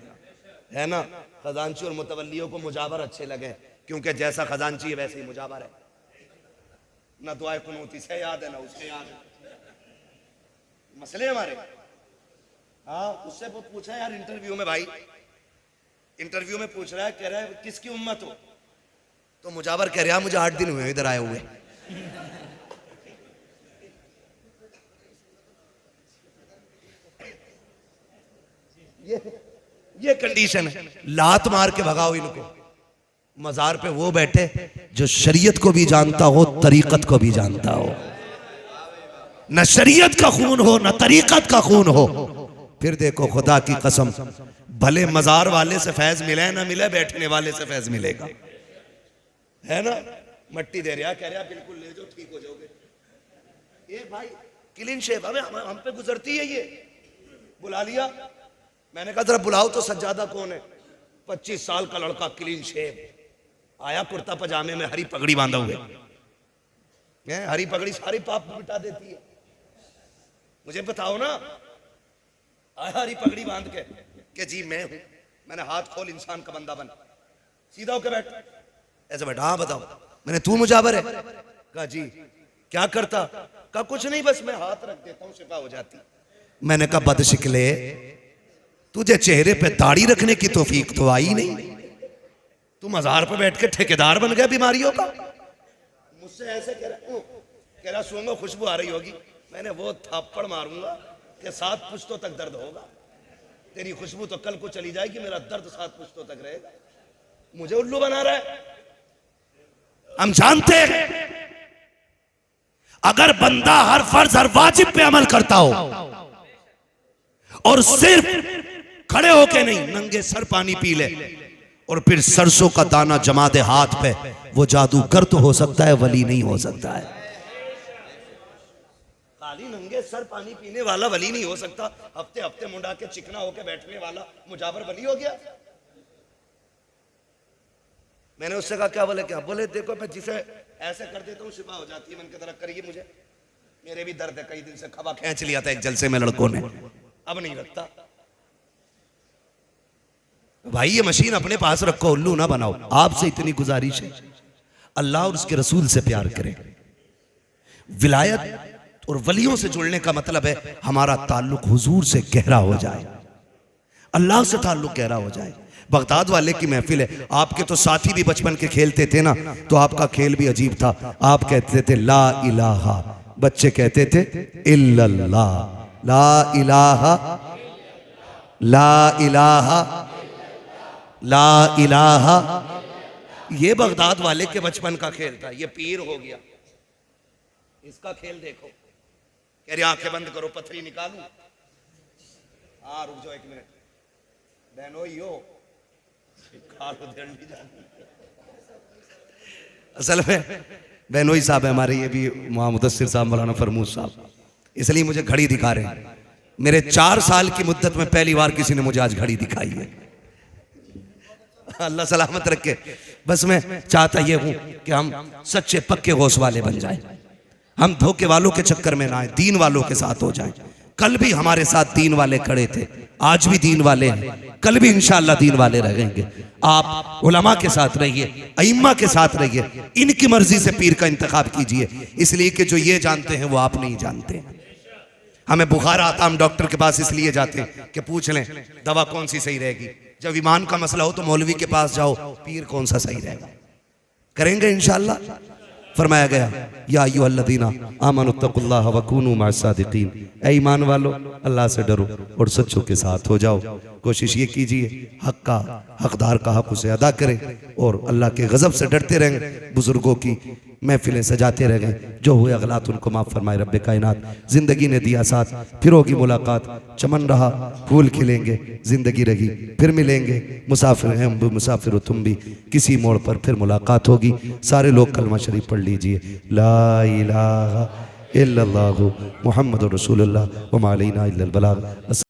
है ना। खजांची और मुतवल्लियों को मुजावर अच्छे लगे, क्योंकि जैसा खजांची है वैसे ही मुजावर है। ना दुआए कुनूती से याद है ना उसके याद है। मसले हमारे। हाँ, उससे वो पूछा यार इंटरव्यू में, भाई इंटरव्यू में पूछ रहा है, कह रहा है किसकी उम्मत हो, तो मुजावर कह रहा है मुझे 8 दिन हुए इधर आए हुए। ये कंडीशन है। लात मार के भगाओ इनको। मजार पे वो बैठे जो शरीयत को भी जानता हो, तरीकत को भी जानता हो। न शरीयत का खून हो न तरीकत का खून हो। फिर देखो खुदा की कसम, भले मजार वाले से फैज मिले ना मिले, बैठने वाले से फैज मिलेगा, है ना। मट्टी दे रहा, कह रहा बिल्कुल ले जाओ ठीक हो जाओगे। ये भाई क्लीन शेव हम पे गुजरती है। ये बुला लिया, मैंने कहा जरा बुलाओ तो सज्जादा कौन है। 25 साल का लड़का क्लीन शेव आया, कुर्ता पजामे में, हरी पगड़ी बांधा हुए। हरी पगड़ी सारी पाप मिटा देती है। मुझे बताओ ना, आया हरी पगड़ी बांध के जी मैं हूं। मैंने हाथ खोल, इंसान का बंदा बन, सीधा होकर बैठ, ऐसे बैठा। हाँ बताओ। मैंने तू मुजावर है? कहा जी। क्या करता? कहा कुछ नहीं, बस मैं हाथ रख देता हूं शिफा हो जाती। मैंने कहा बदशिकले, तुझे चेहरे पे दाढ़ी रखने की तौफीक तो आई नहीं, तू मजार पे बैठ के ठेकेदार बन गया बीमारियों का। मुझसे ऐसे कह रहा सूंघो खुशबू आ रही होगी। मैंने वो थप्पड़ मारूंगा कि 7 पुश्तों तक दर्द होगा। तेरी खुशबू तो कल को चली जाएगी, मेरा दर्द 7 पुश्तों तक रहेगा। मुझे उल्लू बना रहा है। हम जानते हैं अगर बंदा हर फर्ज हर वाजिब पे अमल करता हो और सिर्फ खड़े होके नहीं, नंगे सर पानी पी ले और फिर सरसों का दाना जमा दे हाथ पे, वो जादूगर तो हो सकता है, वली नहीं हो सकता है। खाली नंगे सर पानी पीने वाला वली नहीं हो सकता। हफ्ते हफ्ते मुंडा के चिकना होके बैठने वाला मुजावर वली हो गया। मैंने उससे कहा क्या बोले? क्या बोले? देखो मैं जिसे ऐसे कर देता हूँ शिफा हो जाती है। मैंने कहा करिए, मुझे मेरे भी दर्द है, कई दिन से खबा खींच लिया था एक जलसे में लड़कों ने, अब नहीं रखता। भाई ये मशीन अपने पास रखो, उल्लू ना बनाओ। आपसे इतनी गुजारिश है, अल्लाह और उसके रसूल से प्यार करें। विलायत और वलियों से जुड़ने का मतलब है हमारा ताल्लुक हुजूर से गहरा हो जाए। अल्लाह से ताल्लुक गहरा हो जाए। बगदाद वाले की महफिल है, आपके तो साथी भी बचपन के खेलते थे ना, तो आपका खेल भी अजीब था। आप कहते थे ला इलाहा, बच्चे कहते थे इल्लल्लाह। ला इलाहा, ला इलाहा, ला इलाहा। ये बगदाद वाले के बचपन का खेल था। ये पीर हो गया, इसका खेल देखो, कह रही आंखें बंद करो, पथरी निकालू। हाँ रुक जाओ 1 मिनट, बहनों यो असल में बहनोई साहब है हमारे, ये भी मुदस्सिर साहब, मौलाना फरमूद साहब, इसलिए मुझे घड़ी दिखा रहे हैं। मेरे 4 साल की मुद्दत में पहली बार किसी ने मुझे आज घड़ी दिखाई है। अल्लाह सलामत रखे। बस मैं चाहता ये हूं कि हम सच्चे पक्के गौस वाले बन जाएं, हम धोखे वालों के चक्कर में ना आए, दीन वालों के साथ हो जाएं। कल भी हमारे साथ दीन वाले खड़े थे, आज भी दीन वाले हैं, कल भी इंशाअल्लाह दीन वाले रहेंगे। आप उलमा के साथ रहिए, अइम्मा के साथ रहिए, इनकी मर्जी से पीर का इंतखाब कीजिए, इसलिए कि जो ये जानते हैं वो आप नहीं जानते। हमें बुखार आता, हम डॉक्टर के पास इसलिए जाते हैं कि पूछ लें दवा कौन सी सही रहेगी। जब ईमान का मसला हो तो मौलवी के पास जाओ, पीर कौन सा सही रहेगा। करेंगे इंशाअल्लाह। फरमाया गया या अय्युहल्लज़ीना आमनुत्तकुल्लाह वकूनू मअस्सादिकीन, ऐ ईमान वालो अल्लाह से डरो और सच्चों के साथ हो जाओ। कोशिश ये कीजिए हक का हकदार का हक उसे अदा करें और अल्लाह के गजब से डरते रहें। बुजुर्गों की महफिलें सजाते रहें, जो हुए अगलात उनको माफ़ फरमाए रब्बे कायनात। जिंदगी ने दिया साथ, फिर होगी मुलाकात, चमन रहा फूल खिलेंगे, जिंदगी रही फिर मिलेंगे। मुसाफिर हैं हम भी, मुसाफिर हो तुम भी, किसी मोड़ पर फिर मुलाकात होगी। सारे लोग कलमा शरीफ पढ़ लीजिए, ला इलाहा इल्लल्लाहु मुहम्मदुर रसूलुल्लाह व मा अलैना इल्लल बलाग।